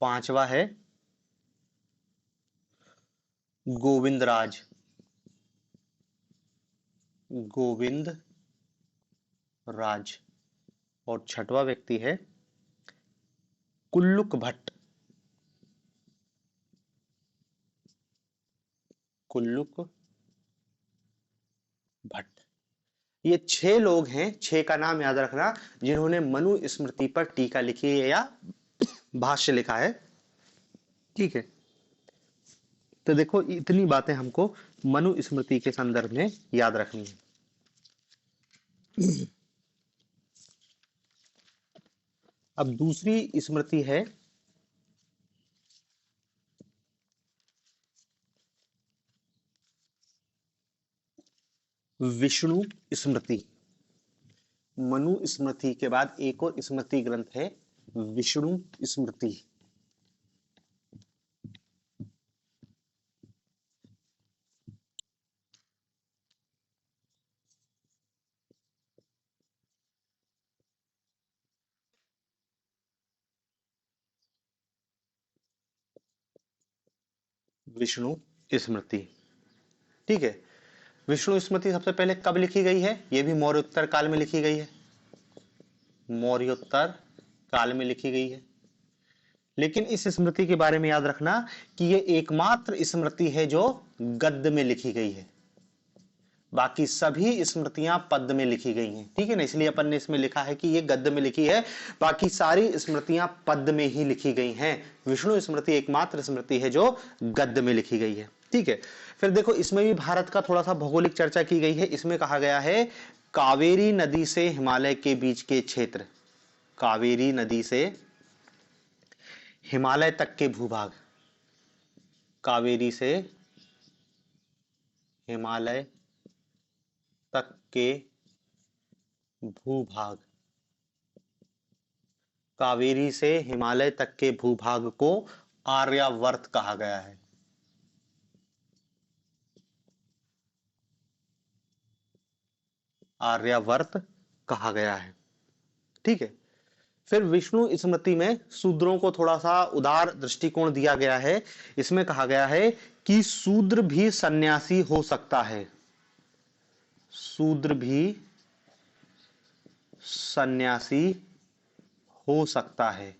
पांचवा है गोविंद राज, गोविंद राज। और छठवा व्यक्ति है कुल्लुक भट्ट, कुल्लुक भट्ट। ये 6 लोग हैं, 6 का नाम याद रखना, जिन्होंने मनुस्मृति पर टीका लिखी है या भाष्य लिखा है। ठीक है, तो देखो इतनी बातें हमको मनुस्मृति के संदर्भ में याद रखनी है। अब दूसरी स्मृति है विष्णु स्मृति। मनुस्मृति के बाद एक और स्मृति ग्रंथ है विष्णु स्मृति। विष्णु स्मृति, ठीक है। विष्णु स्मृति सबसे पहले कब लिखी गई है? यह भी मौर्योत्तर काल में लिखी गई है, मौर्योत्तर काल में लिखी गई है। लेकिन इस स्मृति के बारे में याद रखना कि यह एकमात्र स्मृति है जो गद्य में लिखी गई है, बाकी सभी स्मृतियां पद्य में लिखी गई हैं। ठीक है ना, इसलिए अपन ने इसमें लिखा है कि ये गद्य में लिखी है, बाकी सारी स्मृतियां पद्य में ही लिखी गई हैं। विष्णु स्मृति एकमात्र स्मृति है जो गद्य में लिखी गई है। ठीक है, फिर देखो इसमें भी भारत का थोड़ा सा भौगोलिक चर्चा की गई है। इसमें कहा गया है कावेरी नदी से हिमालय के बीच के क्षेत्र, कावेरी नदी से हिमालय तक के भूभाग, कावेरी से हिमालय तक के भूभाग, कावेरी से हिमालय तक के भूभाग को आर्यावर्त कहा गया है। आर्यावर्त कहा गया है। ठीक है, फिर विष्णु स्मृति में शूद्रों को थोड़ा सा उदार दृष्टिकोण दिया गया है। इसमें कहा गया है कि शूद्र भी सन्यासी हो सकता है, शूद्र भी सन्यासी हो सकता है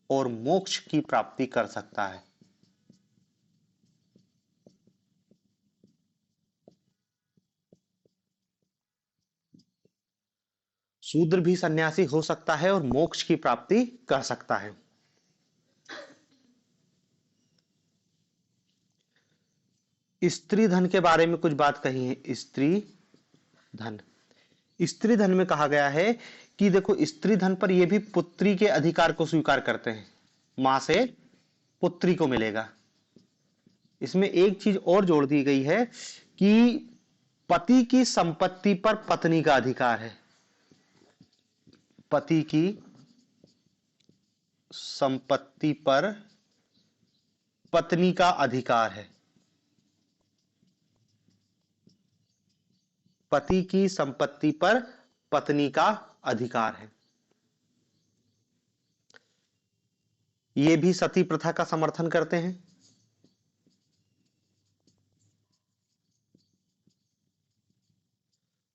और मोक्ष की प्राप्ति कर सकता है। शूद्र भी सन्यासी हो सकता है और मोक्ष की प्राप्ति कर सकता है। स्त्री धन के बारे में कुछ बात कही है। स्त्री धन, स्त्री धन में कहा गया है कि देखो स्त्री धन पर यह भी पुत्री के अधिकार को स्वीकार करते हैं, मां से पुत्री को मिलेगा। इसमें एक चीज और जोड़ दी गई है कि पति की संपत्ति पर पत्नी का अधिकार है, पति की संपत्ति पर पत्नी का अधिकार है, पति की संपत्ति पर पत्नी का अधिकार है। ये भी सती प्रथा का समर्थन करते हैं।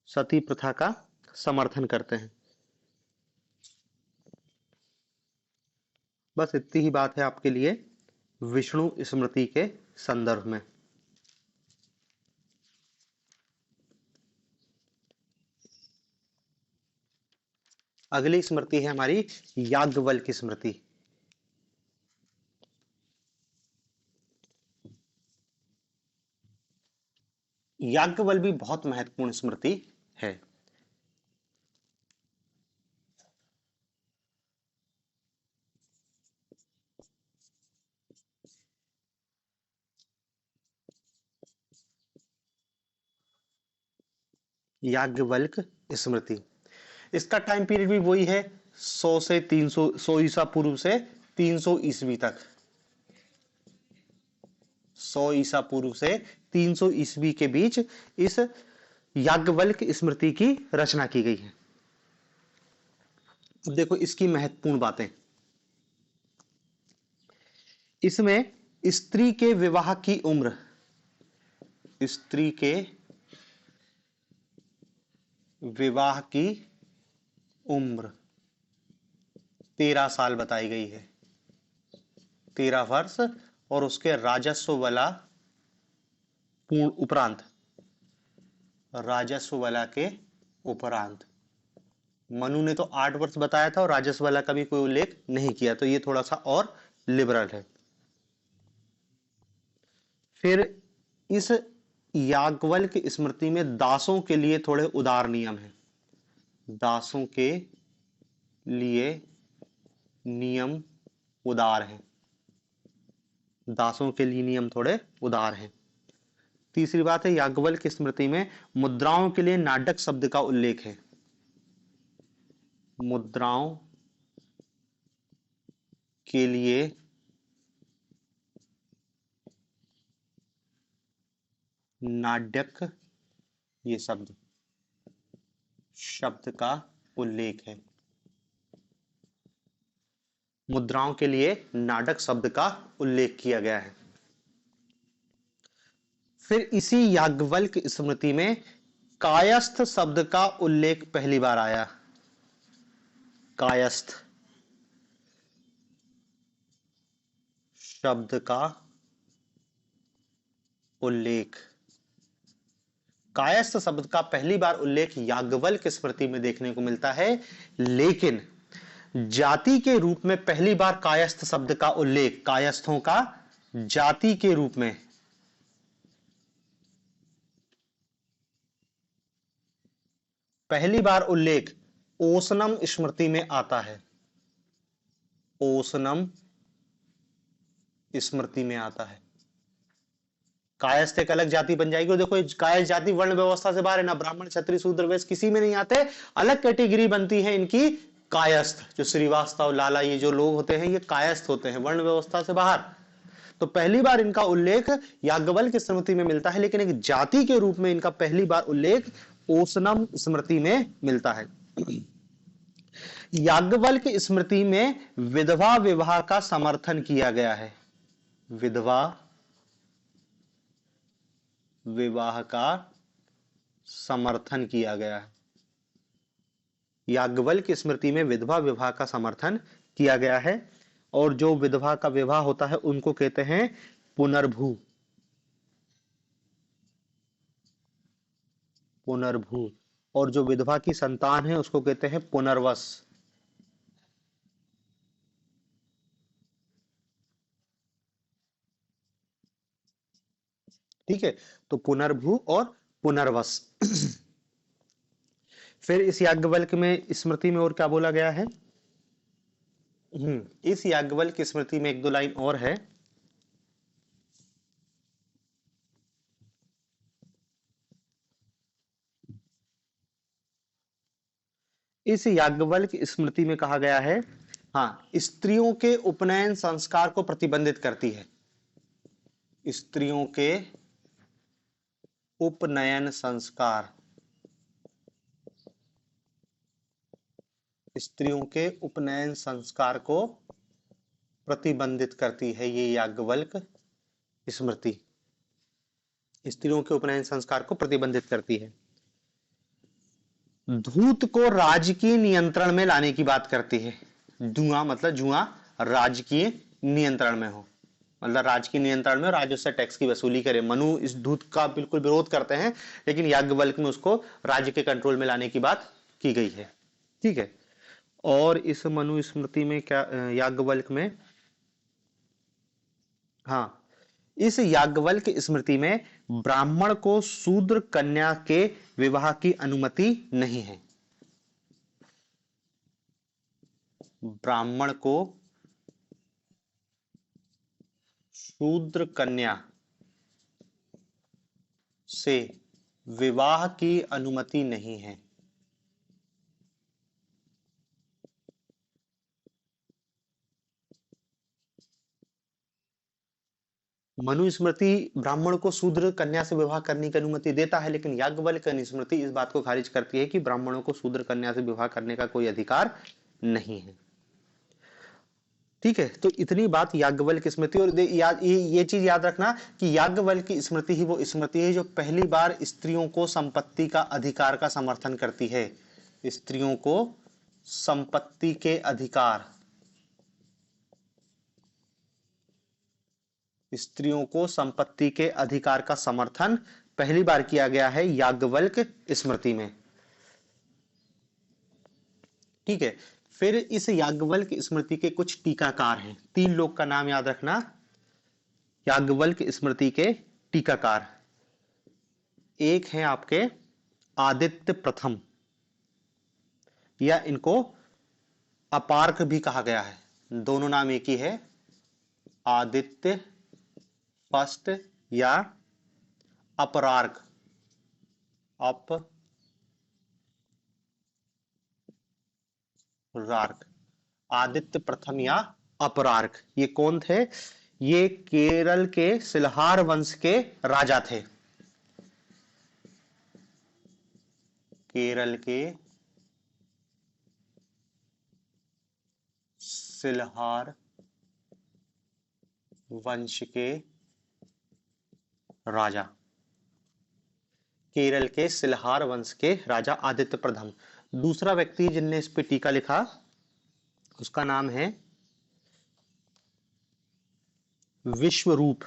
सती प्रथा का समर्थन करते हैं। बस इतनी ही बात है आपके लिए विष्णु स्मृति के संदर्भ में। अगली स्मृति है हमारी याज्ञवल्क्य की स्मृति। याज्ञवल्क्य भी बहुत महत्वपूर्ण स्मृति है। याज्ञवल्क स्मृति। इसका टाइम पीरियड भी वही है, 100 से 300, 100 ईसा पूर्व से 300 ईस्वी तक। 100 ईसा पूर्व से 300 ईस्वी के बीच इस याज्ञवल्क स्मृति की रचना की गई है। अब देखो इसकी महत्वपूर्ण बातें। इसमें स्त्री के विवाह की उम्र, स्त्री के विवाह की उम्र 13 साल बताई गई है, 13 वर्ष, और उसके राजस्व वाला पूर्ण उपरांत, राजस्व वाला के उपरांत। मनु ने तो 8 वर्ष बताया था और राजस्व वाला का भी कोई उल्लेख नहीं किया, तो ये थोड़ा सा और लिबरल है। फिर इस याज्ञवल्क स्मृति में दासों के लिए थोड़े उदार नियम हैं, दासों के लिए नियम उदार हैं, दासों के लिए नियम थोड़े उदार हैं। तीसरी बात है, याज्ञवल्क स्मृति में मुद्राओं के लिए नाटक शब्द का उल्लेख है, मुद्राओं के लिए नाट्यक, ये शब्द का उल्लेख है, मुद्राओं के लिए नाटक शब्द का उल्लेख किया गया है। फिर इसी याज्ञवल्क स्मृति में कायस्थ शब्द का उल्लेख पहली बार आया, कायस्थ शब्द का उल्लेख, कायस्थ शब्द का पहली बार उल्लेख याज्ञवल्क स्मृति में देखने को मिलता है, लेकिन जाति के रूप में पहली बार कायस्थ शब्द का उल्लेख, कायस्थों का जाति के रूप में पहली बार उल्लेख ओसनम स्मृति में आता है, ओसनम स्मृति में आता है। कायस्थ एक अलग जाति बन जाएगी। और देखो कायस्थ जाति वर्ण व्यवस्था से बाहर है, ना ब्राह्मण क्षत्रिय शूद्र वैश्य किसी में नहीं आते, अलग कैटेगरी बनती है इनकी कायस्थ। जो श्रीवास्तव लाला ये जो लोग होते हैं ये कायस्थ होते हैं, वर्ण व्यवस्था से बाहर। तो पहली बार इनका उल्लेख याज्ञवल्क स्मृति में मिलता है, लेकिन एक जाति के रूप में इनका पहली बार उल्लेख ओसनम स्मृति में मिलता है। याज्ञवल्क स्मृति में विधवा विवाह का समर्थन किया गया है, विधवा विवाह का समर्थन किया गया है। याज्ञवल्क स्मृति में विधवा विवाह का समर्थन किया गया है, और जो विधवा का विवाह होता है उनको कहते हैं पुनर्भू, पुनर्भू, और जो विधवा की संतान है उसको कहते हैं पुनर्वस। ठीक है, तो पुनर्भू और पुनर्वस। फिर इस याज्ञवल्क में स्मृति में और क्या बोला गया है? इस याज्ञवल्क स्मृति में एक दो लाइन और है। इस याज्ञवल्क स्मृति में कहा गया है, हाँ, स्त्रियों के उपनयन संस्कार को प्रतिबंधित करती है, स्त्रियों के उपनयन संस्कार, स्त्रियों के उपनयन संस्कार को प्रतिबंधित करती है ये याज्ञवल्क स्मृति, स्त्रियों के उपनयन संस्कार को प्रतिबंधित करती है। धूत को राजकीय नियंत्रण में लाने की बात करती है, जुआ मतलब जुआ राजकीय नियंत्रण में हो, मतलब राजकीय नियंत्रण में राज्य से टैक्स की वसूली करे। मनु इस धूत का बिल्कुल विरोध करते हैं, लेकिन याज्ञवल्क में उसको राज्य के कंट्रोल में लाने की बात की गई है। ठीक है, और इस मनु स्मृति में क्या, याज्ञवल्क में, हाँ, इस याज्ञवल्क स्मृति में ब्राह्मण को शूद्र कन्या के विवाह की अनुमति नहीं है, ब्राह्मण को शूद्र कन्या से विवाह की अनुमति नहीं है। मनुस्मृति ब्राह्मण को शूद्र कन्या से विवाह करने की अनुमति देता है, लेकिन याज्ञवल्क्य अनुस्मृति इस बात को खारिज करती है कि ब्राह्मणों को शूद्र कन्या से विवाह करने का कोई अधिकार नहीं है। ठीक है, तो इतनी बात याज्ञवल्क्य स्मृति। और ये चीज याद रखना कि याज्ञवल्क्य स्मृति ही वो स्मृति है जो पहली बार स्त्रियों को संपत्ति का अधिकार का समर्थन करती है। स्त्रियों को संपत्ति के अधिकार, स्त्रियों को संपत्ति के अधिकार का समर्थन पहली बार किया गया है याज्ञवल्क्य स्मृति में। ठीक है, फिर इस याज्ञवल्क्य स्मृति के कुछ टीकाकार हैं। 3 लोग का नाम याद रखना याज्ञवल्क्य स्मृति के टीकाकार। एक है आपके आदित्य प्रथम, या इनको अपार्क भी कहा गया है, दोनों नाम एक ही है, आदित्य फर्स्ट या अपरार्क, अपरार्क, आदित्य प्रथम या अपरार्क। ये कौन थे? ये केरल के सिलहार वंश के राजा थे। केरल के सिलहार वंश के राजा, केरल के सिलहार वंश के राजा आदित्य प्रथम। दूसरा व्यक्ति जिनने इस पे टीका लिखा उसका नाम है विश्वरूप।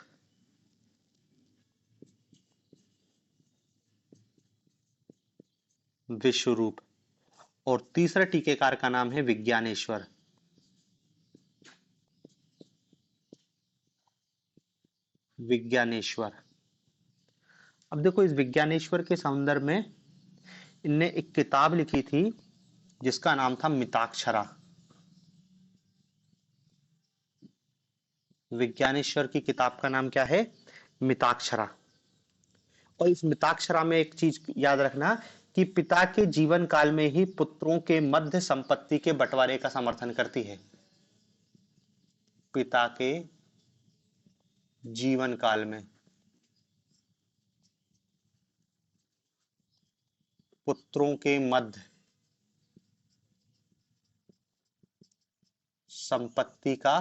विश्वरूप। और तीसरा टीकेकार का नाम है विज्ञानेश्वर। विज्ञानेश्वर। अब देखो, इस विज्ञानेश्वर के संदर्भ में इनने एक किताब लिखी थी जिसका नाम था मिताक्षरा। विज्ञानेश्वर की किताब का नाम क्या है? मिताक्षरा। और इस मिताक्षरा में एक चीज याद रखना कि पिता के जीवन काल में ही पुत्रों के मध्य संपत्ति के बंटवारे का समर्थन करती है। पिता के जीवन काल में पुत्रों के मध्य संपत्ति का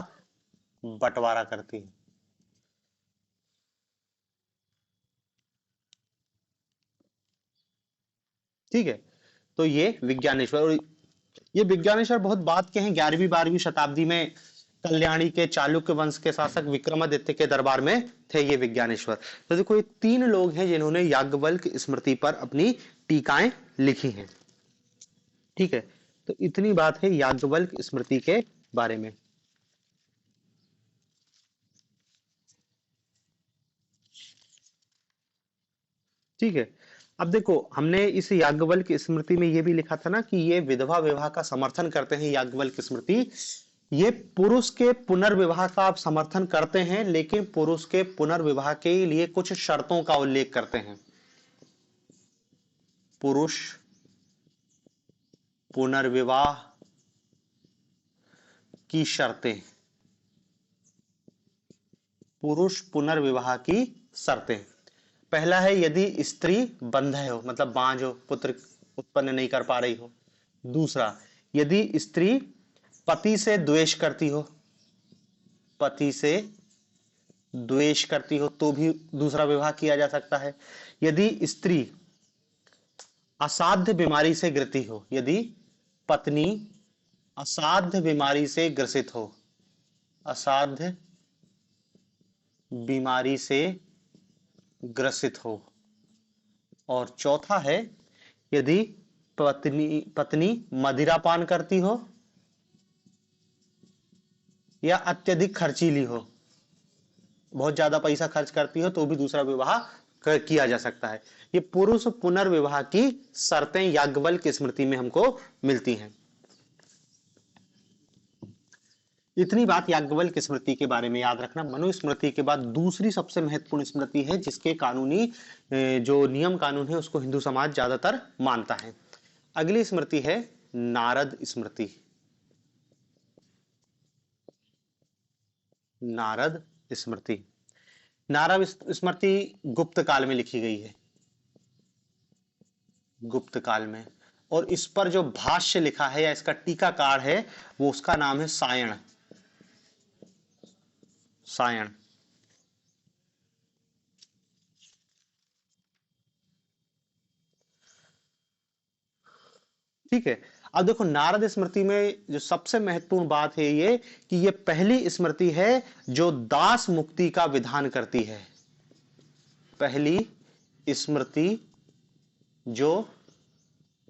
बंटवारा करती है। ठीक है, तो ये विज्ञानेश्वर। और ये विज्ञानेश्वर बहुत बाद के हैं, 11वीं 12वीं शताब्दी में कल्याणी के चालुक्य वंश के शासक विक्रमादित्य के दरबार में थे ये विज्ञानेश्वर। तो देखो, ये 3 लोग हैं जिन्होंने याज्ञवल्क्य स्मृति पर अपनी टीकाएं लिखी हैं। ठीक है, तो इतनी बात है याज्ञवल्क्य स्मृति के बारे में। ठीक है, अब देखो, हमने इस याज्ञवल्क्य स्मृति में ये भी लिखा था ना कि ये विधवा विवाह का समर्थन करते हैं। याज्ञवल्क्य स्मृति ये पुरुष के पुनर्विवाह का आप समर्थन करते हैं, लेकिन पुरुष के पुनर्विवाह के लिए कुछ शर्तों का उल्लेख करते हैं। पुरुष पुनर्विवाह की शर्तें, पुरुष पुनर्विवाह की शर्तें। पहला है यदि स्त्री बंध्य हो, मतलब बांझ हो, पुत्र उत्पन्न नहीं कर पा रही हो। दूसरा, यदि स्त्री पति से द्वेष करती हो, पति से द्वेष करती हो तो भी दूसरा विवाह किया जा सकता है। यदि स्त्री असाध्य बीमारी से ग्रसित हो, यदि पत्नी असाध्य बीमारी से ग्रसित हो, असाध्य बीमारी से ग्रसित हो। और चौथा है यदि पत्नी मदिरापान करती हो या अत्यधिक खर्चीली हो, बहुत ज्यादा पैसा खर्च करती हो तो भी दूसरा विवाह किया जा सकता है। ये पुरुष पुनर्विवाह की शर्तें याज्ञवल्क्य स्मृति में हमको मिलती हैं। इतनी बात याज्ञवल्क्य स्मृति के बारे में याद रखना। मनुस्मृति के बाद दूसरी सबसे महत्वपूर्ण स्मृति है, जिसके कानूनी जो नियम कानून है उसको हिंदू समाज ज्यादातर मानता है। अगली स्मृति है नारद स्मृति। नारद स्मृति, नारद स्मृति गुप्त काल में लिखी गई है, गुप्त काल में। और इस पर जो भाष्य लिखा है या इसका टीकाकार है वो उसका नाम है सायण। सायण। ठीक है। अब देखो नारद स्मृति में जो सबसे महत्वपूर्ण बात है ये कि ये पहली स्मृति है जो दास मुक्ति का विधान करती है। पहली स्मृति जो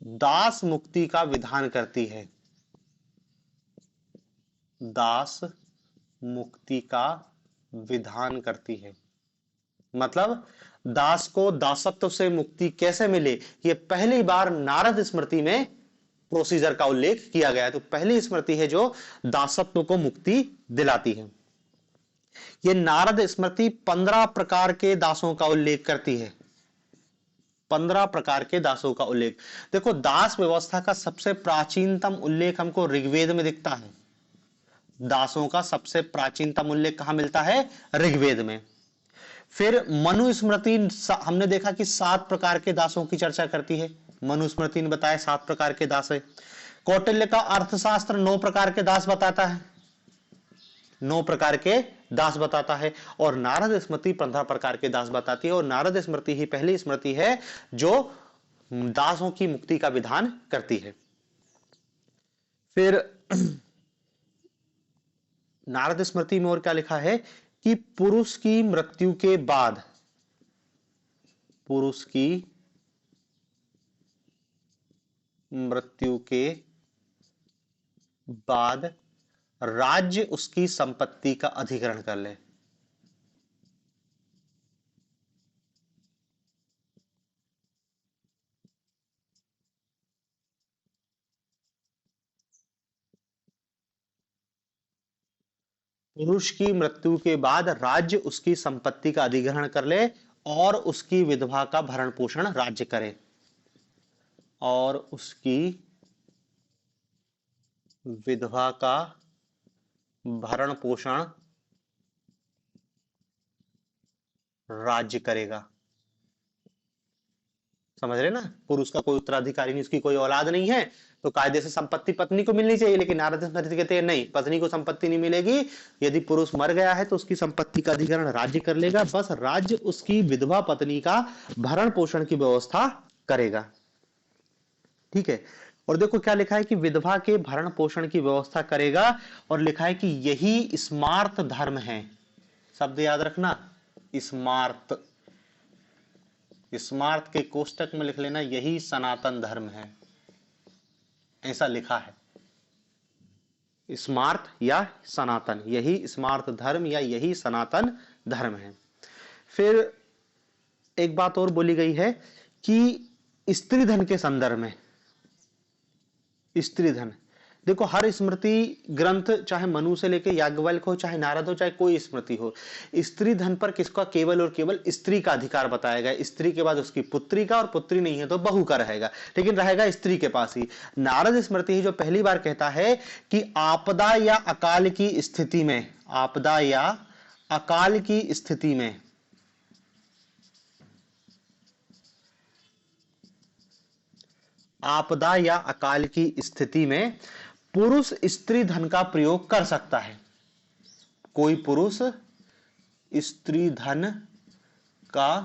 दास मुक्ति का विधान करती है। दास मुक्ति का विधान करती है मतलब दास को दासत्व से मुक्ति कैसे मिले, ये पहली बार नारद स्मृति में प्रोसीजर का उल्लेख किया गया है। तो पहली स्मृति है जो दासत्व को मुक्ति दिलाती है। ये नारद स्मृति 15 प्रकार के दासों का उल्लेख करती है। 15 प्रकार के दासों का उल्लेख। देखो दास व्यवस्था का सबसे प्राचीनतम उल्लेख हमको ऋग्वेद में दिखता है। दासों का सबसे प्राचीनतम उल्लेख कहां मिलता है? ऋग्वेद में। फिर मनुस्मृति हमने देखा कि 7 प्रकार के दासों की चर्चा करती है। मनुस्मृति ने बताया 7 प्रकार के दास है। कौटिल्य का अर्थशास्त्र 9 प्रकार के दास बताता है, 9 प्रकार के दास बताता है। और नारद स्मृति 15 प्रकार के दास बताती है। और नारद स्मृति ही पहली स्मृति है जो दासों की मुक्ति का विधान करती है। फिर नारद स्मृति में और क्या लिखा है कि पुरुष की मृत्यु के बाद, पुरुष की मृत्यु के बाद राज्य उसकी संपत्ति का अधिग्रहण कर ले। पुरुष की मृत्यु के बाद राज्य उसकी संपत्ति का अधिग्रहण कर ले और उसकी विधवा का भरण पोषण राज्य करे। और उसकी विधवा का भरण पोषण राज्य करेगा। समझ रहे ना? पुरुष का कोई उत्तराधिकारी नहीं, उसकी कोई औलाद नहीं है, तो कायदे से संपत्ति पत्नी को मिलनी चाहिए। लेकिन नारद स्मृति कहते हैं नहीं, पत्नी को संपत्ति नहीं मिलेगी। यदि पुरुष मर गया है तो उसकी संपत्ति का अधिग्रहण राज्य कर लेगा, बस राज्य उसकी विधवा पत्नी का भरण पोषण की व्यवस्था करेगा। ठीक है। और देखो क्या लिखा है कि विधवा के भरण पोषण की व्यवस्था करेगा। और लिखा है कि यही स्मार्त धर्म है। शब्द याद रखना, स्मार्त। स्मार्त के कोष्टक में लिख लेना यही सनातन धर्म है, ऐसा लिखा है। स्मार्त या सनातन, यही स्मार्त धर्म या यही सनातन धर्म है। फिर एक बात और बोली गई है कि स्त्री धन के संदर्भ में, स्त्री धन, देखो हर स्मृति ग्रंथ चाहे मनु से लेके याज्ञवल्क्य हो, चाहे नारद हो, चाहे कोई स्मृति हो, स्त्री धन पर किसका केवल और केवल स्त्री का अधिकार बताया गया। स्त्री के बाद उसकी पुत्री का, और पुत्री नहीं है तो बहू का रहेगा, लेकिन रहेगा स्त्री के पास ही। नारद स्मृति ही जो पहली बार कहता है कि आपदा या अकाल की स्थिति में, आपदा या अकाल की स्थिति में आपदा या अकाल की स्थिति में पुरुष स्त्री धन का प्रयोग कर सकता है। कोई पुरुष स्त्री धन का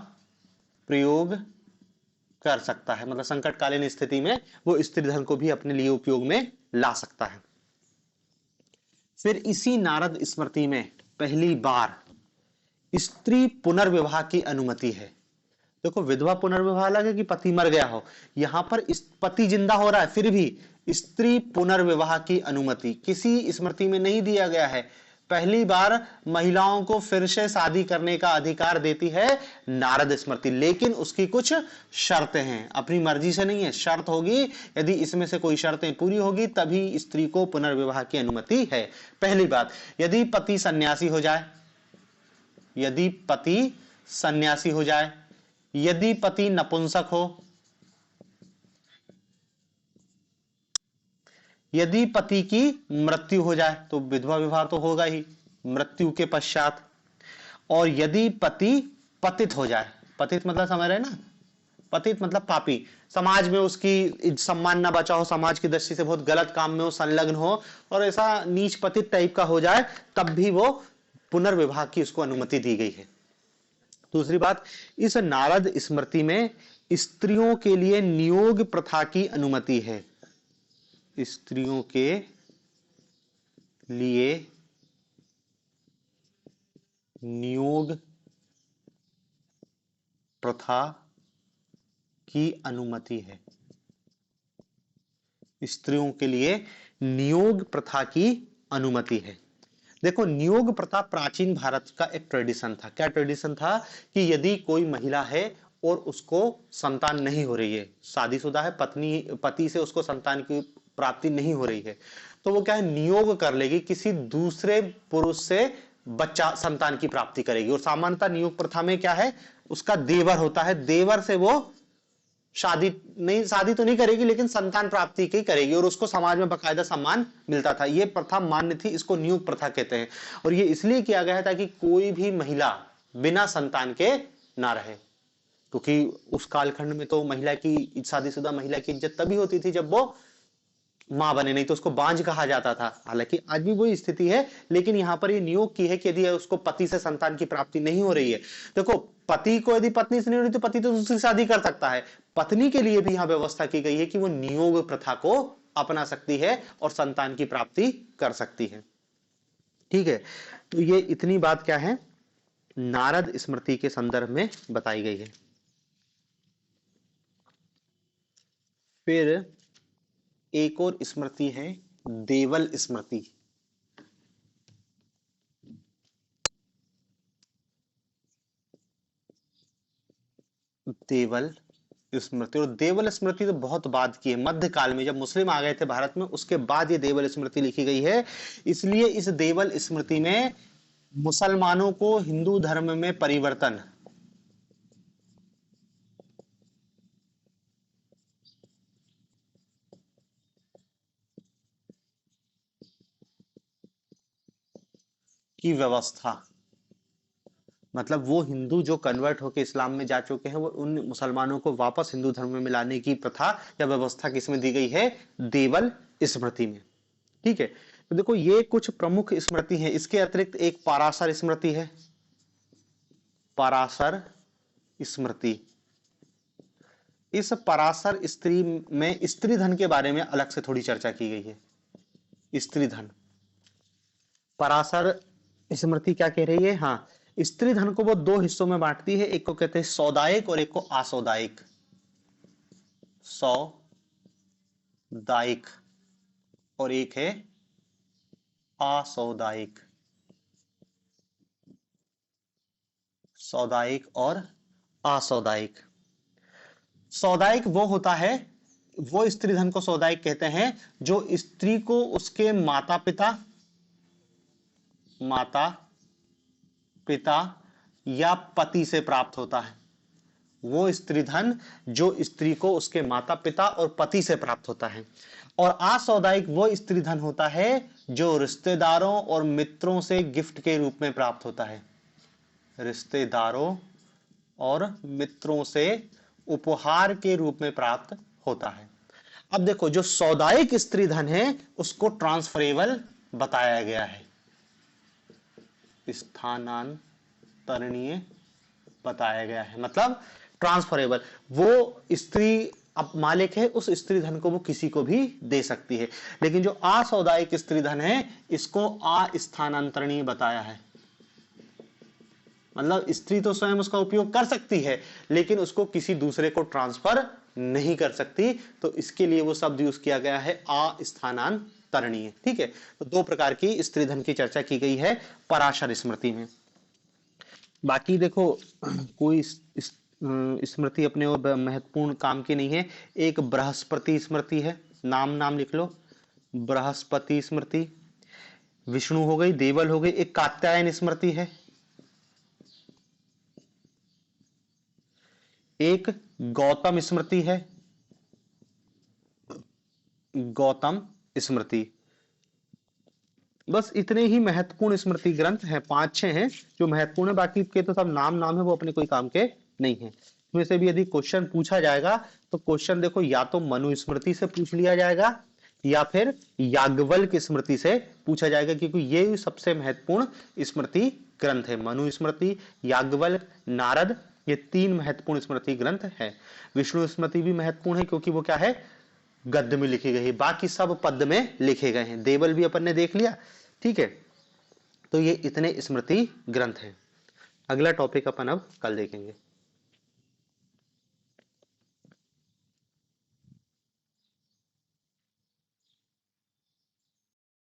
प्रयोग कर सकता है, मतलब संकटकालीन स्थिति में वो स्त्री धन को भी अपने लिए उपयोग में ला सकता है। फिर इसी नारद स्मृति में पहली बार स्त्री पुनर्विवाह की अनुमति है। देखो विधवा पुनर्विवाह अलग है कि पति मर गया हो, यहां पर पति जिंदा हो रहा है फिर भी स्त्री पुनर्विवाह की अनुमति किसी स्मृति में नहीं दिया गया है। पहली बार महिलाओं को फिर से शादी करने का अधिकार देती है नारद स्मृति, लेकिन उसकी कुछ शर्तें हैं, अपनी मर्जी से नहीं है, शर्त होगी, यदि इसमें से कोई शर्तें पूरी होगी तभी स्त्री को पुनर्विवाह की अनुमति है। पहली बात, यदि पति सन्यासी हो जाए, यदि पति सन्यासी हो जाए, यदि पति नपुंसक हो, यदि पति की मृत्यु हो जाए, तो विधवा विवाह तो होगा ही मृत्यु के पश्चात, और यदि पति पतित हो जाए, पतित मतलब समझ रहे ना, पतित मतलब पापी, समाज में उसकी सम्मान ना बचा हो, समाज की दृष्टि से बहुत गलत काम में हो संलग्न हो और ऐसा नीच पतित टाइप का हो जाए, तब भी वो पुनर्विवाह की उसको अनुमति दी गई है। दूसरी बात, इस नारद स्मृति में स्त्रियों के लिए नियोग प्रथा की अनुमति है, स्त्रियों के लिए नियोग प्रथा की अनुमति है, स्त्रियों के लिए नियोग प्रथा की अनुमति है। देखो, नियोग प्रथा प्राचीन भारत का एक ट्रेडिशन था। क्या ट्रेडिशन था कि यदि कोई महिला है और उसको संतान नहीं हो रही है, शादीशुदा है, पति से उसको संतान की प्राप्ति नहीं हो रही है, तो वो क्या है, नियोग कर लेगी, किसी दूसरे पुरुष से बच्चा संतान की प्राप्ति करेगी। और सामान्यतः नियोग प्रथा में क्या है, उसका देवर होता है, देवर से वो शादी तो नहीं करेगी, लेकिन संतान प्राप्ति की करेगी और उसको समाज में बकायदा सम्मान मिलता था। यह प्रथा मान्य थी, इसको नियोग प्रथा कहते हैं। और ये इसलिए किया गया है ताकि कोई भी महिला बिना संतान के ना रहे, क्योंकि उस कालखंड में तो महिला की, शादीशुदा महिला की इज्जत तभी होती थी जब वो मां बने, नहीं तो उसको बांझ कहा जाता था। हालांकि आज भी वही स्थिति है, लेकिन यहां पर ये नियोग की है कि यदि उसको पति से संतान की प्राप्ति नहीं हो रही है, देखो पति को यदि पत्नी से नहीं हो रही तो पति तो दूसरी शादी कर सकता है, पत्नी के लिए भी यहां व्यवस्था की गई है कि वो नियोग प्रथा को अपना सकती है और संतान की प्राप्ति कर सकती है। ठीक है, तो ये इतनी बात क्या है, नारद स्मृति के संदर्भ में बताई गई है। फिर एक और स्मृति है देवल स्मृति। देवल स्मृति, और देवल स्मृति तो बहुत बाद की है, मध्यकाल में जब मुस्लिम आ गए थे भारत में, उसके बाद ये देवल स्मृति लिखी गई है। इसलिए इस देवल स्मृति में मुसलमानों को हिंदू धर्म में परिवर्तन की व्यवस्था, मतलब वो हिंदू जो कन्वर्ट होकर इस्लाम में जा चुके हैं, वो उन मुसलमानों को वापस हिंदू धर्म में मिलाने की प्रथा या व्यवस्था किसमें दी गई है, देवल स्मृति में। ठीक है, तो देखो ये कुछ प्रमुख स्मृति है। इसके अतिरिक्त एक पाराशर स्मृति है, पाराशर स्मृति। इस पराशर स्त्री में स्त्री धन के बारे में अलग से थोड़ी चर्चा की गई है। स्त्री धन, पराशर स्मृति क्या कह रही है, हाँ, स्त्री धन को वो दो हिस्सों में बांटती है, एक को कहते हैं सौदायिक और एक को असौदायिक। सौदायिक और एक है असौदायिक। सौदायिक और असौदायिक। सौदायिक वो होता है, वो स्त्री धन को सौदायिक कहते हैं जो स्त्री को उसके माता पिता या पति से प्राप्त होता है। वो स्त्री धन जो स्त्री को उसके माता पिता और पति से प्राप्त होता है। और असौदायिक वो स्त्री धन होता है जो रिश्तेदारों और मित्रों से गिफ्ट के रूप में प्राप्त होता है। रिश्तेदारों और मित्रों से उपहार के रूप में प्राप्त होता है। अब देखो, जो सौदायिक स्त्री धन है उसको ट्रांसफरेबल बताया गया है, स्थानांतरणीय बताया गया है, मतलब ट्रांसफरेबल। वो स्त्री अब मालिक है, उस स्त्री धन को वो किसी को भी दे सकती है। लेकिन जो असौदायिक स्त्री धन है इसको अस्थानांतरणीय बताया है, मतलब स्त्री तो स्वयं उसका उपयोग कर सकती है लेकिन उसको किसी दूसरे को ट्रांसफर नहीं कर सकती। तो इसके लिए वो शब्द यूज किया गया है अस्थानांतरणीय। तरणीय। ठीक है, तो दो प्रकार की स्त्रीधन की चर्चा की गई है पराशर स्मृति में। बाकी देखो कोई स्मृति अपने और महत्वपूर्ण काम की नहीं है। एक बृहस्पति स्मृति है, नाम नाम लिख लो, बृहस्पति स्मृति। विष्णु हो गई, देवल हो गई। एक कात्यायन स्मृति है, एक गौतम स्मृति है, गौतम स्मृति। बस इतने ही महत्वपूर्ण स्मृति ग्रंथ हैं, 5-6 हैं जो महत्वपूर्ण है। बाकी के तो सब नाम नाम है, वो अपने कोई काम के नहीं है। इसमें से भी यदि क्वेश्चन पूछा जाएगा तो क्वेश्चन देखो या तो मनुस्मृति से पूछ लिया जाएगा या फिर याज्ञवल्क्य स्मृति से पूछा जाएगा, क्योंकि ये सबसे महत्वपूर्ण स्मृति ग्रंथ है। मनुस्मृति, याज्ञवल्क्य, नारद, ये 3 महत्वपूर्ण स्मृति ग्रंथ है। विष्णु स्मृति भी महत्वपूर्ण है क्योंकि वो क्या है, गद्य में लिखी गई है, बाकी सब पद्य में लिखे गए हैं। देवल भी अपन ने देख लिया। ठीक है, तो ये इतने स्मृति ग्रंथ हैं। अगला टॉपिक अपन अब कल देखेंगे।